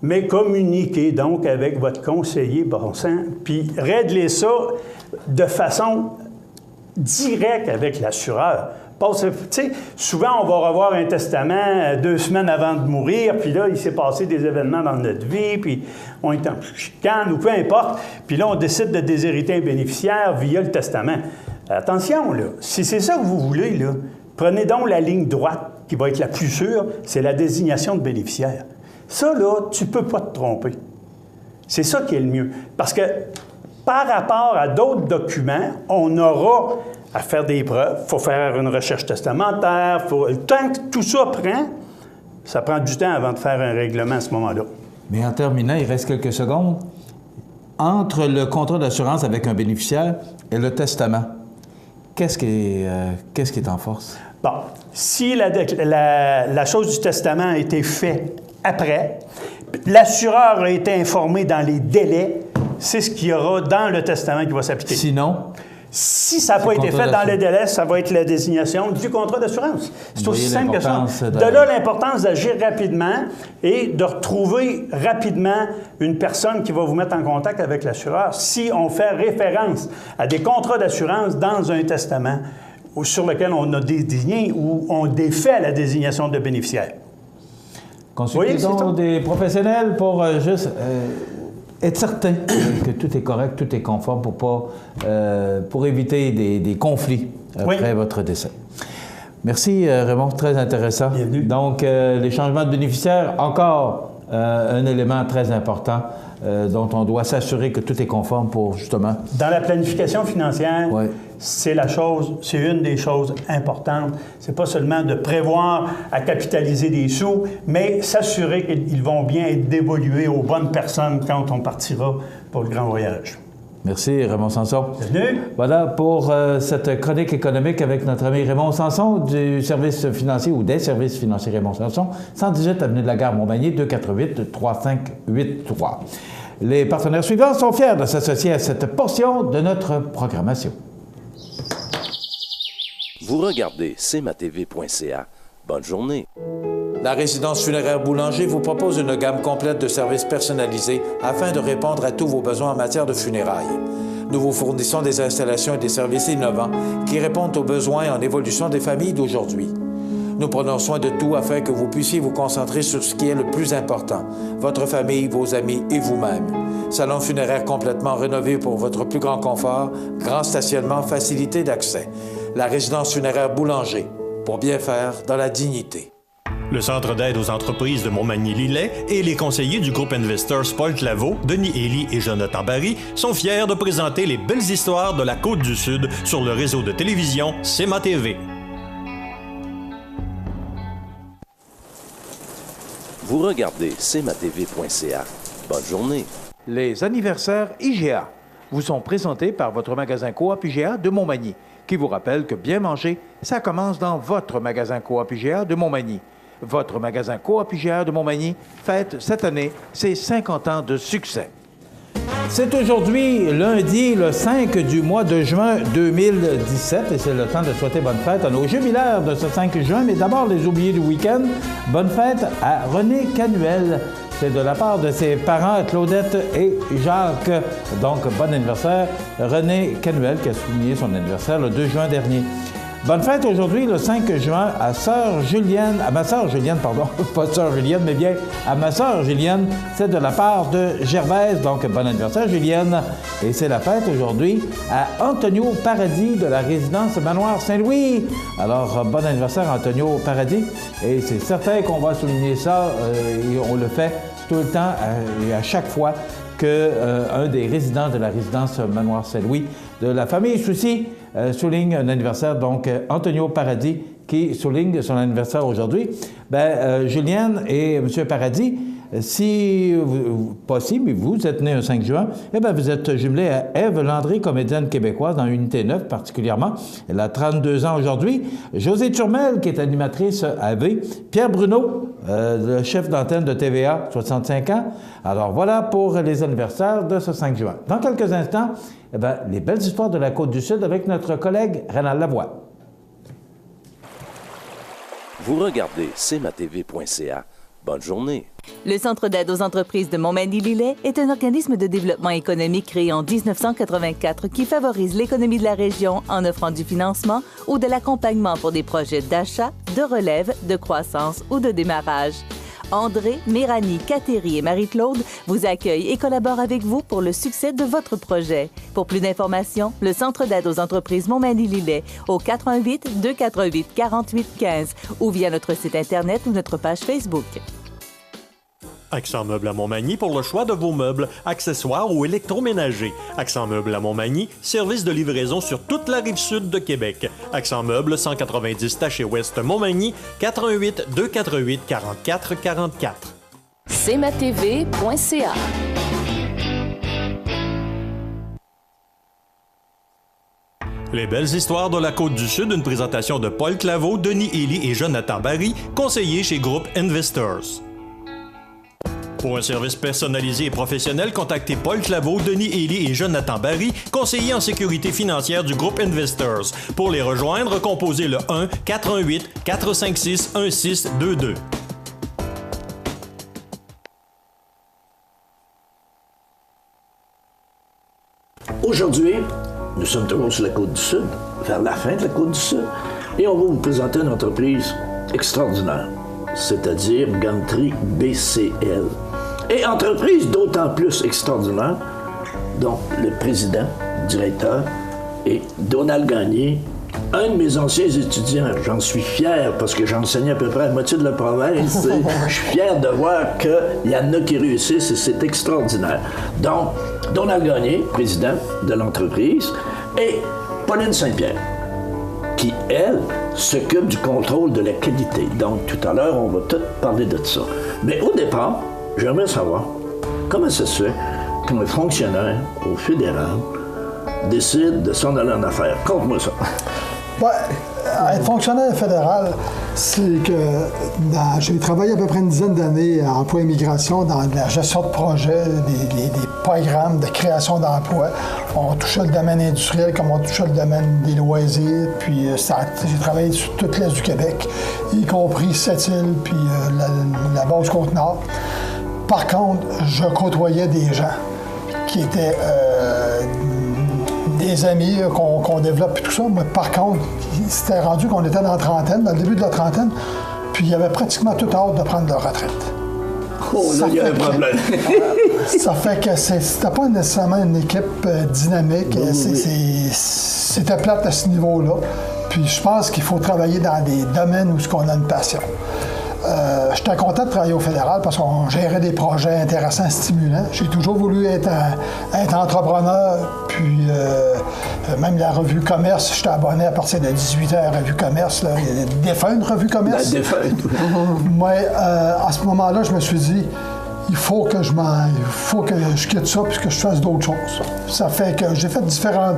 mais communiquez donc avec votre conseiller bon sens, puis réglez ça de façon directe avec l'assureur. Parce que, tu sais, souvent, on va revoir un testament 2 semaines avant de mourir, puis là, il s'est passé des événements dans notre vie, puis on est en chicane, ou peu importe, puis là, on décide de déshériter un bénéficiaire via le testament. Attention, là, si c'est ça que vous voulez, là, prenez donc la ligne droite, qui va être la plus sûre, c'est la désignation de bénéficiaire. Ça, là, tu ne peux pas te tromper. C'est ça qui est le mieux. Parce que, par rapport à d'autres documents, on aura à faire des preuves. Il faut faire une recherche testamentaire. Tant que tout ça prend du temps avant de faire un règlement à ce moment-là.
Mais en terminant, il reste quelques secondes. Entre le contrat d'assurance avec un bénéficiaire et le testament, qu'est-ce qui est en force?
Bon, si la chose du testament a été faite après, l'assureur a été informé dans les délais, c'est ce qu'il y aura dans le testament qui va s'appliquer.
Sinon?
Si ça n'a pas été fait dans les délais, ça va être la désignation du contrat d'assurance. C'est aussi simple que ça. De là, l'importance d'agir rapidement et de retrouver rapidement une personne qui va vous mettre en contact avec l'assureur si on fait référence à des contrats d'assurance dans un testament sur lequel on a désigné ou on défait la désignation de bénéficiaire.
Consultez donc des professionnels pour juste... être certain que tout est correct, tout est conforme pour éviter des conflits après votre décès. Merci, Raymond. Très intéressant. Bienvenue. Donc, les changements de bénéficiaires, encore un élément très important dont on doit s'assurer que tout est conforme pour, justement... Dans la planification financière, c'est une des choses importantes. C'est pas seulement de prévoir à capitaliser des sous, mais s'assurer qu'ils vont bien être dévolués aux bonnes personnes quand on partira pour le grand voyage. Merci, Raymond Sanson. Bienvenue. Voilà pour cette chronique économique avec notre ami Raymond Sanson du service financier ou des services financiers Raymond Sanson, 118 avenue de la Gare Montmagny, 248-3583. Les partenaires suivants sont fiers de s'associer à cette portion de notre programmation.
Vous regardez cmatv.ca. Bonne journée.
La résidence funéraire Boulanger vous propose une gamme complète de services personnalisés afin de répondre à tous vos besoins en matière de funérailles. Nous vous fournissons des installations et des services innovants qui répondent aux besoins en évolution des familles d'aujourd'hui. Nous prenons soin de tout afin que vous puissiez vous concentrer sur ce qui est le plus important, votre famille, vos amis et vous-même. Salon funéraire complètement rénové pour votre plus grand confort, grand stationnement, facilité d'accès. La résidence funéraire Boulanger, pour bien faire dans la dignité.
Le Centre d'aide aux entreprises de Montmagny-Lillet et les conseillers du groupe Investors Paul Claveau, Denis Élie et Jonathan Barry sont fiers de présenter les belles histoires de la Côte-du-Sud sur le réseau de télévision CMA-TV.
Vous regardez cmatv.ca. Bonne journée.
Les anniversaires IGA vous sont présentés par votre magasin Coop IGA de Montmagny, qui vous rappelle que bien manger, ça commence dans votre magasin Coop IGA de Montmagny. Votre magasin Coop IGA de Montmagny fête cette année ses 50 ans de succès.
C'est aujourd'hui, lundi, le 5 du mois de juin 2017, et c'est le temps de souhaiter bonne fête à nos jubilaires de ce 5 juin. Mais d'abord, les oubliés du week-end, bonne fête à René Canuel. C'est de la part de ses parents, Claudette et Jacques. Donc, bon anniversaire, René Canuel, qui a souligné son anniversaire le 2 juin dernier. Bonne fête aujourd'hui, le 5 juin, à ma sœur Julienne, pas sœur Julienne, mais bien à ma sœur Julienne. C'est de la part de Gervaise, donc bon anniversaire Julienne. Et c'est la fête aujourd'hui à Antonio Paradis de la résidence Manoir Saint-Louis. Alors, bon anniversaire Antonio Paradis. Et c'est certain qu'on va souligner ça, et on le fait tout le temps et à chaque fois qu'un des résidents de la résidence Manoir Saint-Louis de la famille Soucy souligne un anniversaire, donc Antonio Paradis qui souligne son anniversaire aujourd'hui. Julienne et M. Paradis, si possible, vous êtes né un 5 juin, vous êtes jumelé à Ève Landry, comédienne québécoise dans Unité 9 particulièrement. Elle a 32 ans aujourd'hui. Josée Turmel, qui est animatrice à V. Pierre Bruno, le chef d'antenne de TVA, 65 ans. Alors voilà pour les anniversaires de ce 5 juin. Dans quelques instants, les belles histoires de la Côte-du-Sud avec notre collègue Rénal Lavoie.
Vous regardez cmatv.ca. Bonne journée.
Le Centre d'aide aux entreprises de Montmagny-Lillet est un organisme de développement économique créé en 1984 qui favorise l'économie de la région en offrant du financement ou de l'accompagnement pour des projets d'achat, de relève, de croissance ou de démarrage. André, Méranie, Cathérie et Marie-Claude vous accueillent et collaborent avec vous pour le succès de votre projet. Pour plus d'informations, le Centre d'aide aux entreprises Montmagny-Lillet au 418-248-4815 ou via notre site Internet ou notre page Facebook.
Accent Meubles à Montmagny pour le choix de vos meubles, accessoires ou électroménagers. Accent Meubles à Montmagny, service de livraison sur toute la rive sud de Québec. Accent Meubles, 190 Taché-Ouest Montmagny, 418-248-4444.
cmatv.ca.
Les belles histoires de la Côte-du-Sud, une présentation de Paul Claveau, Denis Élie et Jonathan Barry, conseillers chez Groupe Investors. Pour un service personnalisé et professionnel, contactez Paul Claveau, Denis Élie et Jonathan Barry, conseillers en sécurité financière du groupe Investors. Pour les rejoindre, composez le 1-418-456-1622.
Aujourd'hui, nous sommes toujours sur la Côte-du-Sud, vers la fin de la Côte-du-Sud, et on va vous présenter une entreprise extraordinaire, c'est-à-dire Gumtree BCL. Et entreprise d'autant plus extraordinaire, dont le président, directeur, est Donald Gagné, un de mes anciens étudiants. J'en suis fier parce que j'enseignais à peu près à la moitié de la province. Je suis fier de voir qu'il y en a qui réussissent et c'est extraordinaire. Donc, Donald Gagné, président de l'entreprise, et Pauline Saint-Pierre, qui, elle, s'occupe du contrôle de la qualité. Donc, tout à l'heure, on va tout parler de ça. Mais au départ, j'aimerais savoir comment ça se fait qu'un fonctionnaire au fédéral décide de s'en aller en affaires. Conte-moi ça.
Être fonctionnaire fédéral, c'est que j'ai travaillé à peu près une dizaine d'années à Emploi et Immigration dans la gestion de projets, des programmes de création d'emplois. On touchait le domaine industriel comme on touchait le domaine des loisirs. Puis j'ai travaillé sur toute l'Est du Québec, y compris Sept-Îles, puis la Basse-Côte-Nord. Par contre, je côtoyais des gens qui étaient des amis qu'on développe et tout ça. Mais par contre, c'était rendu qu'on était dans la trentaine, dans le début de la trentaine, puis il y avait pratiquement toute hâte de prendre leur retraite.
Oh, là, il y a un problème.
Ça fait que c'était pas nécessairement une équipe dynamique. C'était plate à ce niveau-là. Puis je pense qu'il faut travailler dans des domaines où on a une passion. J'étais content de travailler au fédéral parce qu'on gérait des projets intéressants, stimulants. J'ai toujours voulu être entrepreneur, puis même la revue Commerce, j'étais abonné à partir de 18 ans à la revue Commerce, là, défunte revue Commerce.
La défunte.
Moi, à ce moment-là, je me suis dit, il faut que je quitte ça puis que je fasse d'autres choses. Ça fait que j'ai fait différents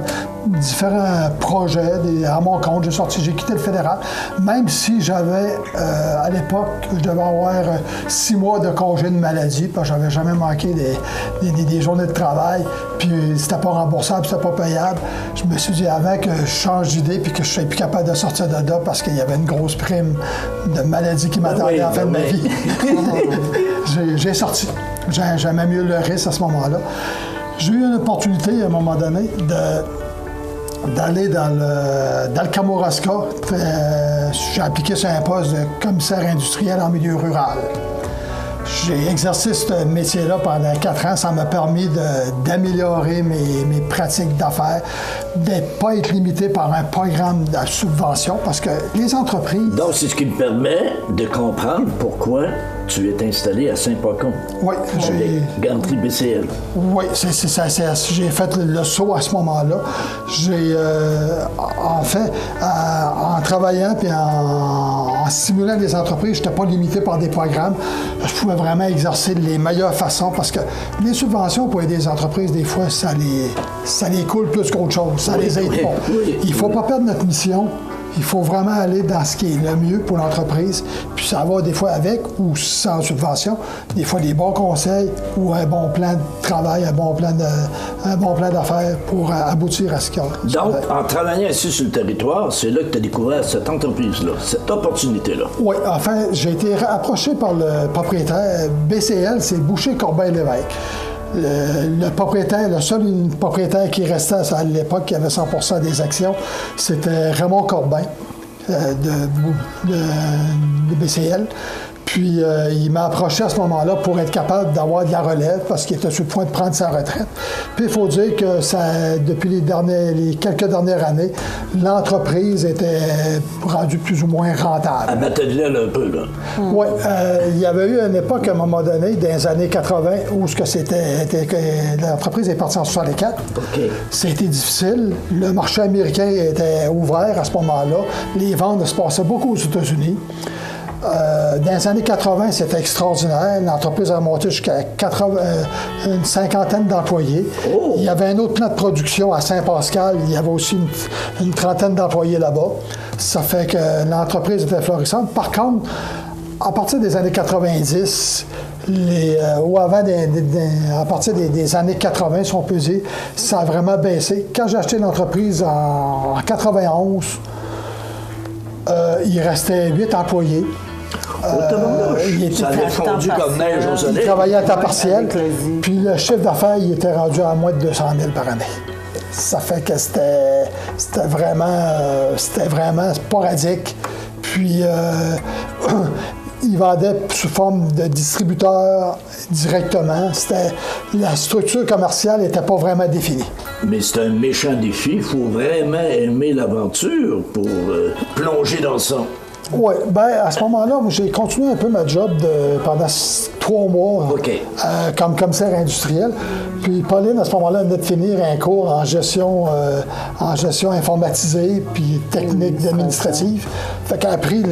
projets à mon compte. J'ai quitté le fédéral, même si j'avais, à l'époque, je devais avoir 6 mois de congé de maladie, parce que j'avais jamais manqué des journées de travail, puis c'était pas remboursable, c'était pas payable. Je me suis dit, avant que je change d'idée puis que je sois plus capable de sortir de là parce qu'il y avait une grosse prime de maladie qui m'attendait à la fin de ma vie, j'ai sorti. J'aimais mieux le risque à ce moment-là. J'ai eu une opportunité, à un moment donné, d'aller dans le Kamouraska. J'ai appliqué sur un poste de commissaire industriel en milieu rural. J'ai exercé ce métier-là pendant 4 ans. Ça m'a permis d'améliorer mes pratiques d'affaires, de ne pas être limité par un programme de subvention, parce que les entreprises...
Donc, c'est ce qui me permet de comprendre pourquoi tu es installé à Saint-Pacon.
Oui, j'ai...
Gantry BCL.
Oui, j'ai fait le saut à ce moment-là. J'ai, en fait, en travaillant et en stimulant les entreprises, je n'étais pas limité par des programmes. Je pouvais vraiment exercer les meilleures façons parce que les subventions pour aider les entreprises, des fois, ça les coule plus qu'autre chose. Ça les aide pas. Il ne faut pas perdre notre mission. Il faut vraiment aller dans ce qui est le mieux pour l'entreprise, puis ça va des fois avec ou sans subvention, des fois des bons conseils ou un bon plan de travail, un bon plan d'affaires pour aboutir à ce qu'il y a.
Donc, en travaillant ici sur le territoire, c'est là que tu as découvert cette entreprise-là, cette opportunité-là.
Oui, enfin, j'ai été approché par le propriétaire. BCL, c'est Boucher-Corbeil-Lévesque. Le propriétaire, le seul propriétaire qui restait à l'époque qui avait 100% des actions, c'était Raymond Corbin de BCL. Puis il m'a approché à ce moment-là pour être capable d'avoir de la relève parce qu'il était sur le point de prendre sa retraite. Puis il faut dire que depuis les quelques dernières années, l'entreprise était rendue plus ou moins rentable.
Elle battait de l'aile un peu, là.
Oui. Il y avait eu une époque, à un moment donné, dans les années 80, où l'entreprise est partie en 64.
Okay.
C'était difficile. Le marché américain était ouvert à ce moment-là. Les ventes se passaient beaucoup aux États-Unis. Dans les années 80, c'était extraordinaire. L'entreprise a monté jusqu'à une cinquantaine d'employés. Oh. Il y avait un autre plan de production à Saint-Pascal. Il y avait aussi une trentaine d'employés là-bas. Ça fait que l'entreprise était florissante. Par contre, à partir des années 90, ou avant, à partir des années 80, si on peut dire, ça a vraiment baissé. Quand j'ai acheté l'entreprise en 91, il restait 8 employés.
Ça avait fondu comme neige au soleil.
Il travaillait à temps partiel. Puis le chiffre d'affaires, il était rendu à moins de 200 000 par année. Ça fait que c'était vraiment sporadique. Puis il vendait sous forme de distributeur directement. La structure commerciale n'était pas vraiment définie.
Mais c'est un méchant défi. Il faut vraiment aimer l'aventure pour plonger dans ça.
Oui, bien, à ce moment-là, j'ai continué un peu ma job pendant 3 mois comme commissaire industriel. Puis Pauline, à ce moment-là, venait de finir un cours en gestion informatisée puis technique administrative. Fait qu'elle a pris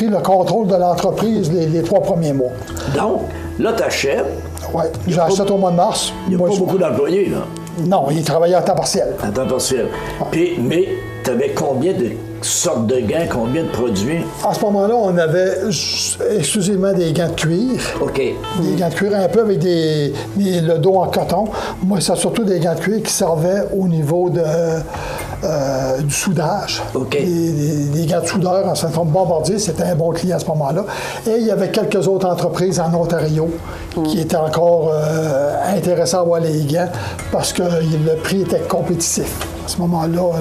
le contrôle de l'entreprise les 3 premiers mois.
Donc, là, t'achètes.
Oui, j'achète au mois de mars.
Il n'y a pas beaucoup d'employés, là.
Non, il travaillait à temps partiel.
À temps partiel. Puis, mais tu avais combien de sortes de gants, combien de produits?
À ce moment-là, on avait exclusivement des gants de cuir.
OK.
Des gants de cuir un peu avec le dos en coton. Moi, c'est surtout des gants de cuir qui servaient au niveau du soudage.
OK.
Des gants de soudeur en syndrome Bombardier, c'était un bon client à ce moment-là. Et il y avait quelques autres entreprises en Ontario qui étaient encore intéressées à avoir les gants parce que le prix était compétitif. À ce moment-là,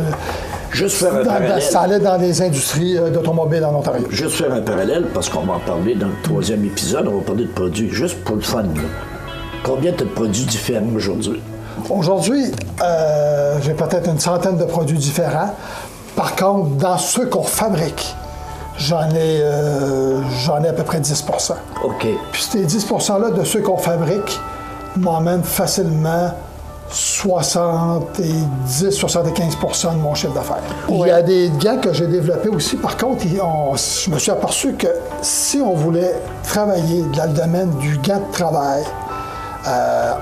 juste faire un parallèle.
Ça allait dans les industries d'automobiles en Ontario.
Juste faire un parallèle, parce qu'on va en parler dans le 3e épisode, on va parler de produits, juste pour le fun. Là. Combien tu as de produits différents aujourd'hui?
Aujourd'hui, j'ai peut-être une centaine de produits différents. Par contre, dans ceux qu'on fabrique, j'en ai à peu près 10 %.
OK.
Puis ces 10 %-là de ceux qu'on fabrique m'emmènent facilement 70-75 % de mon chiffre d'affaires. Ouais. Il y a des gants que j'ai développés aussi. Par contre, je me suis aperçu que si on voulait travailler dans le domaine du gant de travail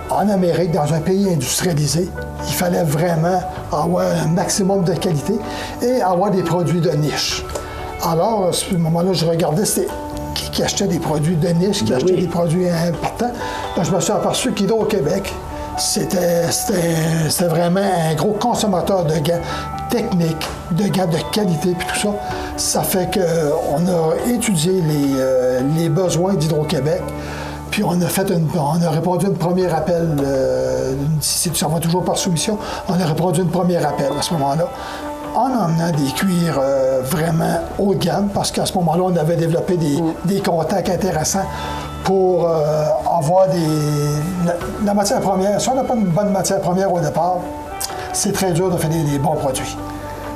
en Amérique, dans un pays industrialisé, il fallait vraiment avoir un maximum de qualité et avoir des produits de niche. Alors, à ce moment-là, je regardais qui achetait des produits de niche, qui achetait des produits importants. Donc, je me suis aperçu qu'Hydro-Québec, c'était vraiment un gros consommateur de gants techniques, de gants de qualité, puis tout ça. Ça fait qu'on a étudié les besoins d'Hydro-Québec. Puis on a répondu à un premier appel, ça va toujours par soumission, on a répondu à un premier appel à ce moment-là, en emmenant des cuirs vraiment haut de gamme, parce qu'à ce moment-là, on avait développé des contacts intéressants pour avoir la matière première. Si on n'a pas une bonne matière première au départ, c'est très dur de faire des bons produits.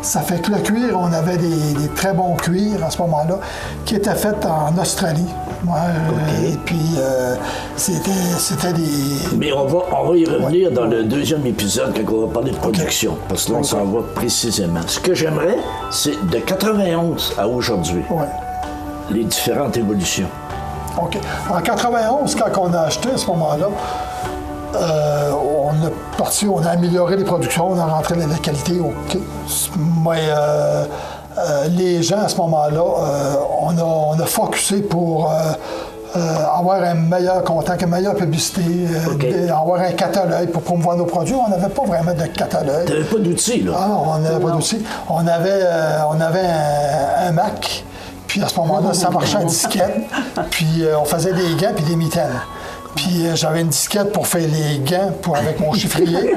Ça fait que le cuir, on avait des très bons cuirs à ce moment-là, qui étaient faits en Australie. Ouais, et puis, c'était des...
Mais on va y revenir dans le deuxième épisode quand on va parler de production, parce que là, on s'en va précisément. Ce que j'aimerais, c'est de 91 à aujourd'hui, les différentes évolutions.
OK. En 91, quand on a acheté à ce moment-là, on a amélioré les productions, on a rentré la qualité. OK. Mais les gens, à ce moment-là, on a focusé pour avoir un meilleur contact, une meilleure publicité, avoir un catalogue pour promouvoir nos produits. On n'avait pas vraiment de catalogue.
Tu n'avais pas d'outils, là?
Ah non, on n'avait pas d'outils. On avait un Mac, puis à ce moment-là, ça marchait en disquette, puis on faisait des gants puis des mitaines. Puis j'avais une disquette pour faire les gants avec mon chiffrier.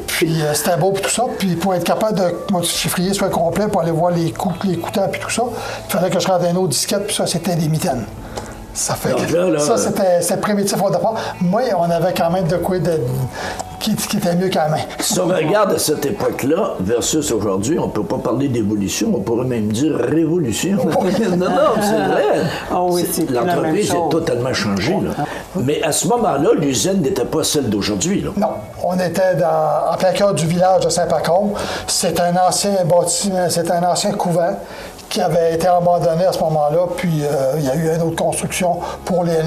Puis c'était beau, puis tout ça. Puis pour être capable que mon chiffrier soit complet, pour aller voir les coutants, puis tout ça, il fallait que je rentre une autre disquette, puis ça, c'était des mitaines. Ça fait que ça, c'était primitif au départ. Moi, on avait quand même de quoi qui était mieux qu'à la main.
Si on regarde à cette époque-là versus aujourd'hui, on ne peut pas parler d'évolution, on pourrait même dire révolution. Non, c'est vrai.
Oh oui,
l'entreprise a totalement changé. Là. Mais à ce moment-là, l'usine n'était pas celle d'aujourd'hui. Là.
Non. On était en plein cœur du village de Saint-Pacôme. C'est un ancien bâtiment, c'est un ancien couvent qui avait été abandonné à ce moment-là, puis il y a eu une autre construction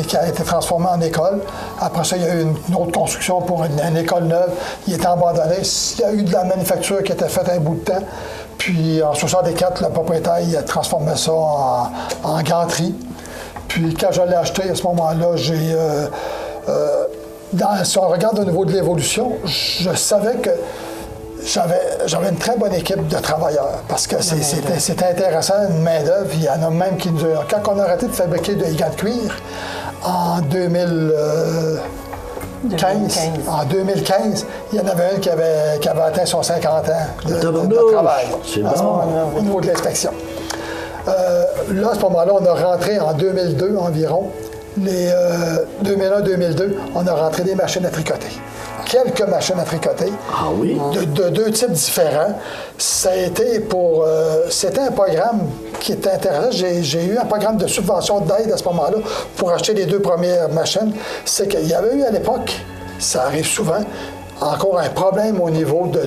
qui a été transformée en école. Après ça, il y a eu une autre construction pour une école neuve. Il était abandonné. Il y a eu de la manufacture qui était faite un bout de temps. Puis en 1964, le propriétaire il a transformé ça en ganterie. Puis quand je l'ai acheté, à ce moment-là, si on regarde au niveau de l'évolution, je savais que j'avais une très bonne équipe de travailleurs parce que c'était intéressant, une main-d'œuvre. Il y en a même qui nous ont... Quand on a arrêté de fabriquer des gants de cuir en 2015, il y en avait un qui avait atteint son 50 ans de travail au niveau de l'inspection. Là, à ce moment-là, on a rentré en 2002 environ. 2001-2002, on a rentré des machines à tricoter. Quelques machines à tricoter, de deux types différents. C'était un programme qui était intéressant. J'ai eu un programme de subvention d'aide à ce moment-là pour acheter les deux premières machines. C'est qu'il y avait eu à l'époque, ça arrive souvent, encore un problème au niveau de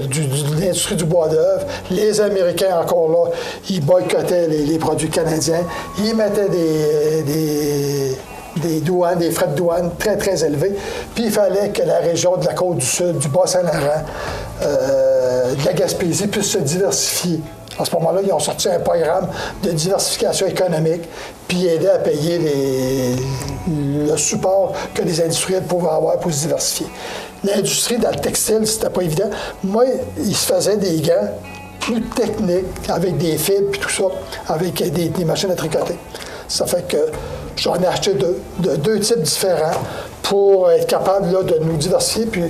l'industrie du bois d'œuvre. Les Américains, encore là, ils boycottaient les produits canadiens. Ils mettaient des frais de douane très, très élevés. Puis il fallait que la région de la Côte-du-Sud, du Bas-Saint-Laurent, de la Gaspésie puisse se diversifier. À ce moment-là, ils ont sorti un programme de diversification économique, puis aider à payer le support que les industriels pouvaient avoir pour se diversifier. L'industrie dans le textile, c'était pas évident. Moi, ils se faisaient des gants plus techniques, avec des fibres et tout ça, avec des machines à tricoter. Ça fait que j'en ai acheté deux types différents pour être capable là, de nous diversifier puis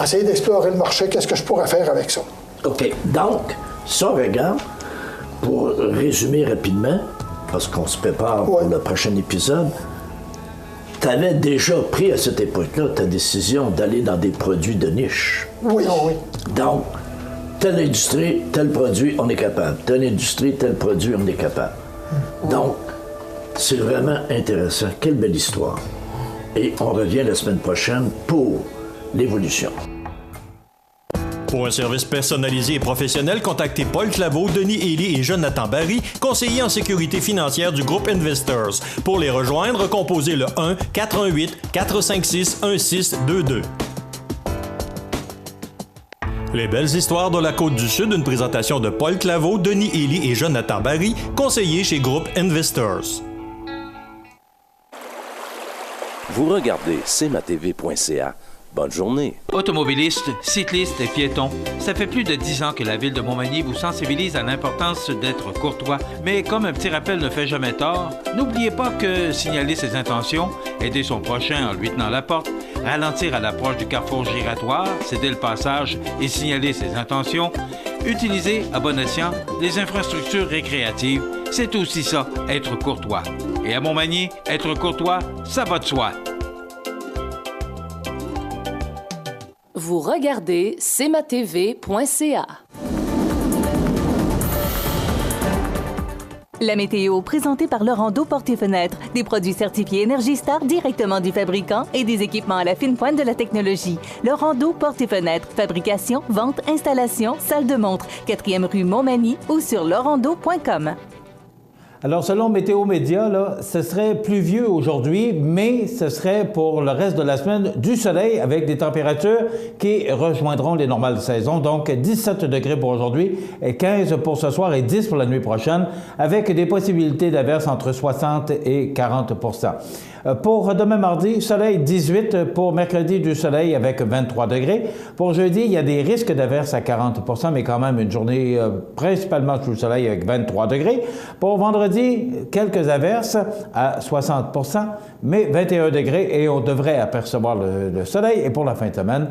essayer d'explorer le marché. Qu'est-ce que je pourrais faire avec ça?
OK. Donc, si on regarde, pour résumer rapidement, parce qu'on se prépare pour le prochain épisode, tu avais déjà pris à cette époque-là ta décision d'aller dans des produits de niche.
Oui.
Donc, telle industrie, tel produit, on est capable. Telle industrie, tel produit, on est capable. Donc, c'est vraiment intéressant. Quelle belle histoire. Et on revient la semaine prochaine pour l'évolution.
Pour un service personnalisé et professionnel, contactez Paul Claveau, Denis Ely et Jonathan Barry, conseillers en sécurité financière du groupe Investors. Pour les rejoindre, composez le 1-418-456-1622. Les belles histoires de la Côte-du-Sud, une présentation de Paul Claveau, Denis Ely et Jonathan Barry, conseillers chez Groupe Investors.
Vous regardez cmatv.ca. Bonne journée.
Automobilistes, cyclistes et piétons, ça fait plus de 10 ans que la Ville de Montmagny vous sensibilise à l'importance d'être courtois. Mais comme un petit rappel ne fait jamais tort, n'oubliez pas que signaler ses intentions, aider son prochain en lui tenant la porte, ralentir à l'approche du carrefour giratoire, céder le passage et signaler ses intentions, utiliser à bon escient les infrastructures récréatives, c'est aussi ça, être courtois. Et à Montmagny, être courtois, ça va de soi.
Vous regardez cmatv.ca. La météo présentée par Laurando Portes et Fenêtres, des produits certifiés Énergie Star directement du fabricant et des équipements à la fine pointe de la technologie. Laurando Portes et Fenêtres, fabrication, vente, installation, salle de montre, 4e rue Montmagny ou sur laurando.com.
Alors, selon Météo Média, là, ce serait pluvieux aujourd'hui, mais ce serait pour le reste de la semaine du soleil avec des températures qui rejoindront les normales de saison. Donc, 17 degrés pour aujourd'hui, 15 pour ce soir et 10 pour la nuit prochaine, avec des possibilités d'averses entre 60 et 40 Pour demain mardi, soleil 18. Pour mercredi, du soleil avec 23 degrés. Pour jeudi, il y a des risques d'averses à 40 mais quand même une journée principalement sous le soleil avec 23 degrés. Pour vendredi, quelques averses à 60 mais 21 degrés et on devrait apercevoir le soleil. Et pour la fin de semaine,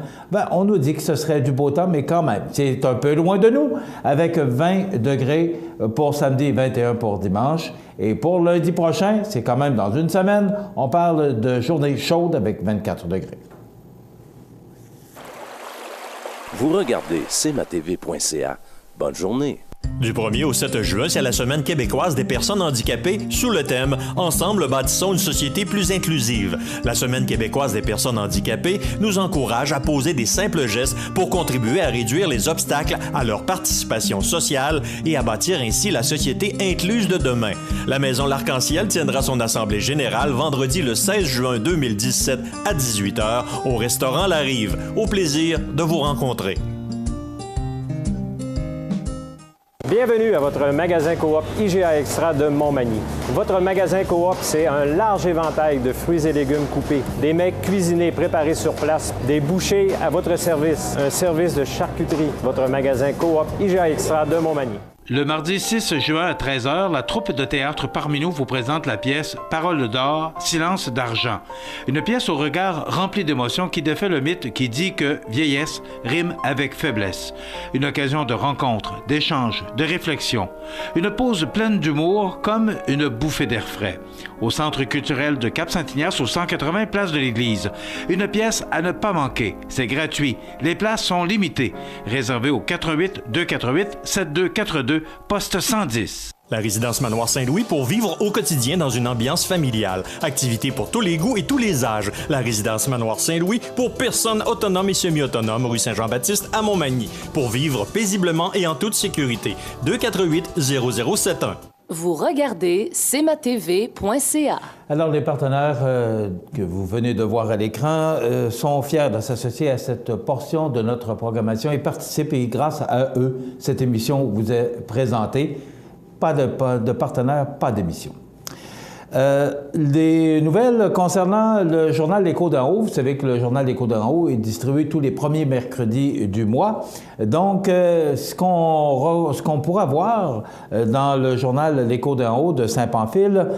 on nous dit que ce serait du beau temps, mais quand même, c'est un peu loin de nous, avec 20 degrés pour samedi et 21 pour dimanche. Et pour lundi prochain, c'est quand même dans une semaine, on parle de journée chaude avec 24 degrés.
Vous regardez cmatv.ca. Bonne journée.
Du 1er au 7 juin, c'est la Semaine québécoise des personnes handicapées sous le thème « Ensemble, bâtissons une société plus inclusive ». La Semaine québécoise des personnes handicapées nous encourage à poser des simples gestes pour contribuer à réduire les obstacles à leur participation sociale et à bâtir ainsi la société incluse de demain. La Maison L'Arc-en-Ciel tiendra son assemblée générale vendredi le 16 juin 2017 à 18h au restaurant La Rive. Au plaisir de vous rencontrer.
Bienvenue à votre magasin Coop IGA Extra de Montmagny. Votre magasin Coop, c'est un large éventail de fruits et légumes coupés, des mets cuisinés préparés sur place, des bouchées à votre service, un service de charcuterie. Votre magasin Coop IGA Extra de Montmagny.
Le mardi 6 juin à 13h, la troupe de théâtre Parmi nous vous présente la pièce Paroles d'or, silence d'argent. Une pièce au regard rempli d'émotions qui défait le mythe qui dit que vieillesse rime avec faiblesse. Une occasion de rencontre, d'échange, de réflexion. Une pause pleine d'humour comme une bouffée d'air frais. Au Centre culturel de Cap-Saint-Ignace, au 180 place de l'Église. Une pièce à ne pas manquer. C'est gratuit. Les places sont limitées. Réservées au 88 248 7242 poste 110.
La résidence Manoir Saint-Louis pour vivre au quotidien dans une ambiance familiale. Activités pour tous les goûts et tous les âges. La résidence Manoir Saint-Louis pour personnes autonomes et semi-autonomes, rue Saint-Jean-Baptiste à Montmagny. Pour vivre paisiblement et en toute sécurité. 248-0071.
Vous regardez cmatv.ca.
Alors, les partenaires que vous venez de voir à l'écran sont fiers de s'associer à cette portion de notre programmation et participent, et grâce à eux, cette émission vous est présentée. Pas de partenaires, pas d'émission. Des nouvelles concernant le journal L'Écho d'en haut. Vous savez que le journal L'Écho d'en haut est distribué tous les premiers mercredis du mois. Donc, ce qu'on pourra voir dans le journal L'Écho d'en haut de Saint-Pamphile,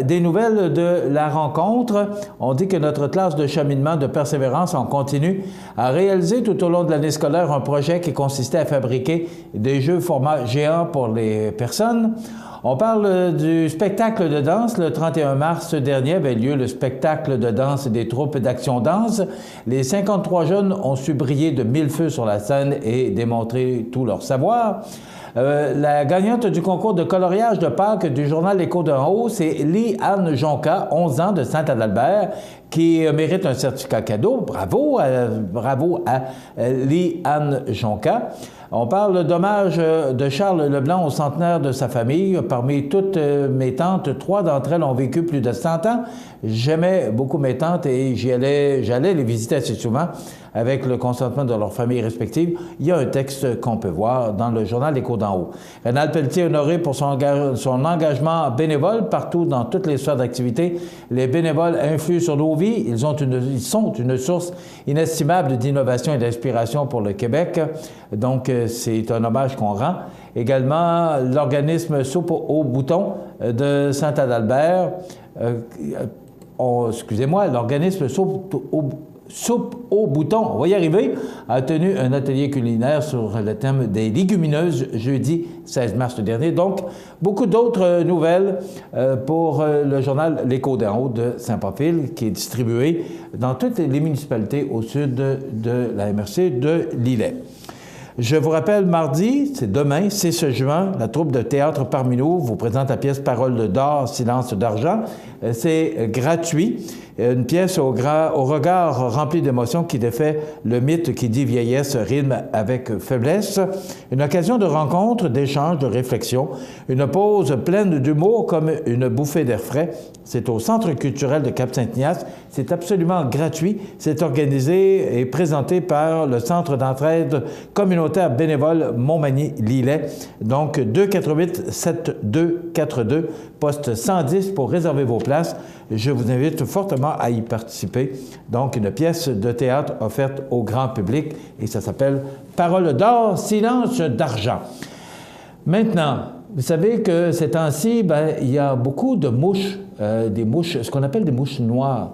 des nouvelles de la rencontre. On dit que notre classe de cheminement de persévérance en continu a réalisé tout au long de l'année scolaire un projet qui consistait à fabriquer des jeux format géant pour les personnes. On parle du spectacle de danse. Le 31 mars dernier avait lieu le spectacle de danse des troupes d'Action Danse. Les 53 jeunes ont su briller de mille feux sur la scène et démontrer tout leur savoir. La gagnante du concours de coloriage de Pâques du journal L'Écho d'en haut, c'est Lee-Anne Jonca, 11 ans, de Saint-Adalbert, qui mérite un certificat cadeau. Bravo à Lee-Anne Jonca. On parle d'hommage de Charles Leblanc au centenaire de sa famille. Parmi toutes mes tantes, 3 d'entre elles ont vécu plus de 100 ans. J'aimais beaucoup mes tantes et j'allais les visiter assez souvent. avec le consentement de leurs familles respectives. Il y a un texte qu'on peut voir dans le journal L'Écho d'en haut. Rénal Pelletier honoré pour son engagement bénévole partout dans toutes les sphères d'activité. Les bénévoles influent sur nos vies. Ils sont une source inestimable d'innovation et d'inspiration pour le Québec. Donc, c'est un hommage qu'on rend. Également, l'organisme Soupe aux boutons de Saint-Adalbert. L'organisme Soupe aux boutons, on va y arriver, a tenu un atelier culinaire sur le thème des légumineuses jeudi 16 mars dernier. Donc, beaucoup d'autres nouvelles pour le journal L'Écho d'en haut de Saint-Pamphile, qui est distribué dans toutes les municipalités au sud de la MRC de Lillet. Je vous rappelle, mardi, c'est demain, 6 juin, la troupe de théâtre Parmi nous vous présente la pièce Parole d'or, silence d'argent. C'est gratuit. Une pièce au regard rempli d'émotions qui défait le mythe qui dit vieillesse rime avec faiblesse. Une occasion de rencontre, d'échange, de réflexion. Une pause pleine d'humour comme une bouffée d'air frais. C'est au Centre culturel de Cap-Saint-Ignace. C'est absolument gratuit. C'est organisé et présenté par le Centre d'entraide communautaire bénévole Montmagny-Lillet. Donc, 248-7242, poste 110 pour réserver vos places. Je vous invite fortement à y participer. Donc, une pièce de théâtre offerte au grand public et ça s'appelle « Parole d'or, silence d'argent ». Maintenant, vous savez que ces temps-ci, il y a beaucoup de mouches, des mouches, ce qu'on appelle des mouches noires.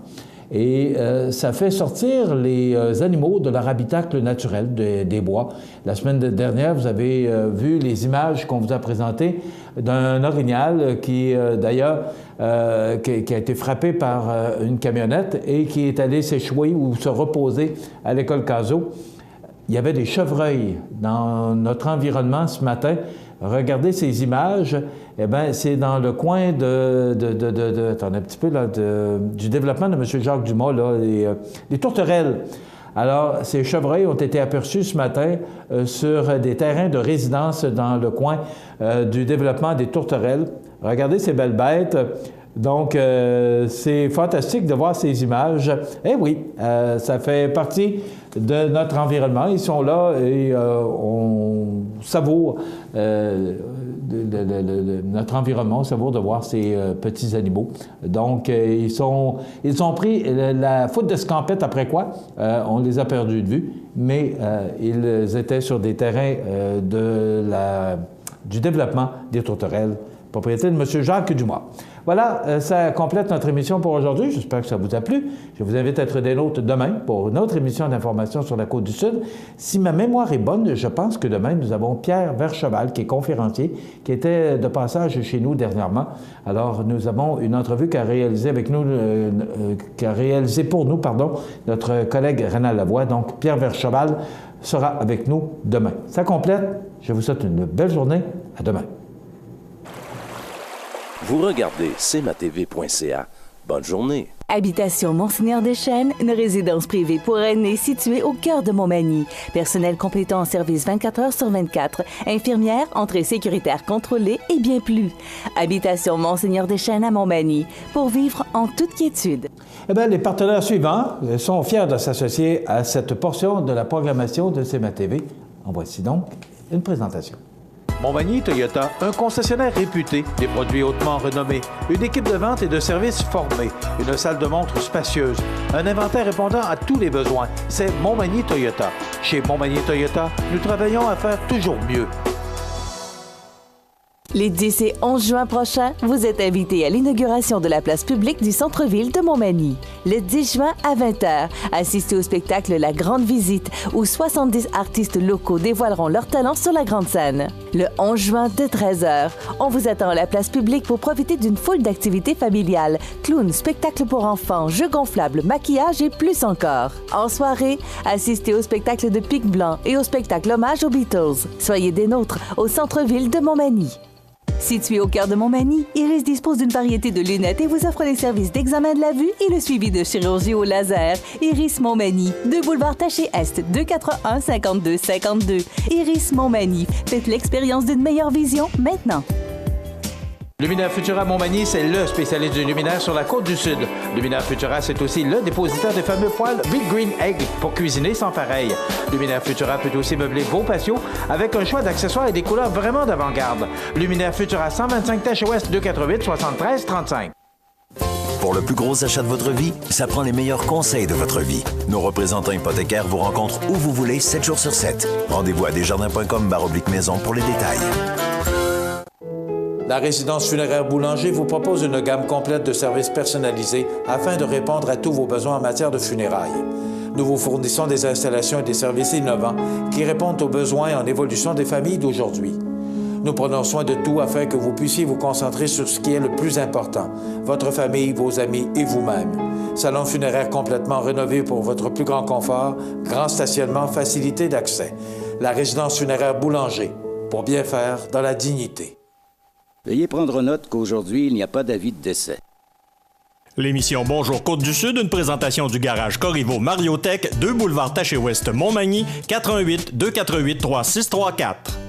Et ça fait sortir les animaux de leur habitacle naturel des bois. La semaine dernière, vous avez vu les images qu'on vous a présentées d'un orignal qui, d'ailleurs, qui a été frappé par une camionnette et qui est allé s'échouer ou se reposer à l'école Cazot. Il y avait des chevreuils dans notre environnement ce matin. Regardez ces images. Eh bien, c'est dans le coin attendez un petit peu, là, du développement de M. Jacques Dumas, là, les tourterelles. Alors, ces chevreuils ont été aperçus ce matin sur des terrains de résidence dans le coin du développement des tourterelles. Regardez ces belles bêtes. Donc, c'est fantastique de voir ces images. Eh oui, ça fait partie de notre environnement. Ils sont là et on savoure notre environnement, on savoure de voir ces petits animaux. Donc, ils ont pris la faute d'escampette après quoi? On les a perdus de vue, mais ils étaient sur des terrains du développement des tourterelles, propriété de M. Jacques Dumas. Voilà, ça complète notre émission pour aujourd'hui. J'espère que ça vous a plu. Je vous invite à être des nôtres demain pour une autre émission d'information sur la Côte-du-Sud. Si ma mémoire est bonne, je pense que demain, nous avons Pierre Vercheval, qui est conférencier, qui était de passage chez nous dernièrement. Alors, nous avons une entrevue qu'a réalisée pour nous, notre collègue Rénal Lavoie. Donc, Pierre Vercheval sera avec nous demain. Ça complète. Je vous souhaite une belle journée. À demain.
Vous regardez cmatv.ca. Bonne journée.
Habitation Monseigneur Deschênes, une résidence privée pour aînés située au cœur de Montmagny. Personnel compétent en service 24 heures sur 24. Infirmière, entrée sécuritaire contrôlée et bien plus. Habitation Monseigneur Deschênes à Montmagny, pour vivre en toute quiétude.
Eh bien, les partenaires suivants sont fiers de s'associer à cette portion de la programmation de CMA-TV. En voici donc une présentation.
Montmagny Toyota, un concessionnaire réputé, des produits hautement renommés, une équipe de vente et de services formée, une salle de montre spacieuse, un inventaire répondant à tous les besoins. C'est Montmagny Toyota. Chez Montmagny Toyota, nous travaillons à faire toujours mieux.
Les 10 et 11 juin prochains, vous êtes invités à l'inauguration de la place publique du centre-ville de Montmagny. Le 10 juin à 20h, assistez au spectacle La Grande Visite, où 70 artistes locaux dévoileront leurs talents sur la grande scène. Le 11 juin de 13h, on vous attend à la place publique pour profiter d'une foule d'activités familiales, clowns, spectacles pour enfants, jeux gonflables, maquillage et plus encore. En soirée, assistez au spectacle de Pic Blanc et au spectacle hommage aux Beatles. Soyez des nôtres au centre-ville de Montmagny. Situé au cœur de Montmagny, Iris dispose d'une variété de lunettes et vous offre les services d'examen de la vue et le suivi de chirurgie au laser. Iris Montmagny, 2 boulevard Taché-Est, 241-5252. Iris Montmagny, faites l'expérience d'une meilleure vision maintenant.
Luminaire Futura Montmagny, c'est le spécialiste du luminaire sur la côte du Sud. Luminaire Futura, c'est aussi le dépositaire des fameux poêles Big Green Egg pour cuisiner sans pareil. Luminaire Futura peut aussi meubler vos patios avec un choix d'accessoires et des couleurs vraiment d'avant-garde. Luminaire Futura, 125 Tache Ouest, 288 73 35.
Pour le plus gros achat de votre vie, ça prend les meilleurs conseils de votre vie. Nos représentants hypothécaires vous rencontrent où vous voulez, 7 jours sur 7. Rendez-vous à desjardins.com/maison pour les détails.
La résidence funéraire Boulanger vous propose une gamme complète de services personnalisés afin de répondre à tous vos besoins en matière de funérailles. Nous vous fournissons des installations et des services innovants qui répondent aux besoins en évolution des familles d'aujourd'hui. Nous prenons soin de tout afin que vous puissiez vous concentrer sur ce qui est le plus important, votre famille, vos amis et vous-même. Salon funéraire complètement rénové pour votre plus grand confort, grand stationnement, facilité d'accès. La résidence funéraire Boulanger, pour bien faire dans la dignité.
Veuillez prendre note qu'aujourd'hui, il n'y a pas d'avis de décès.
L'émission Bonjour Côte-du-Sud, une présentation du garage Corriveau Mariotech, 2 boulevard Taché-Ouest Montmagny, 418 248 3634.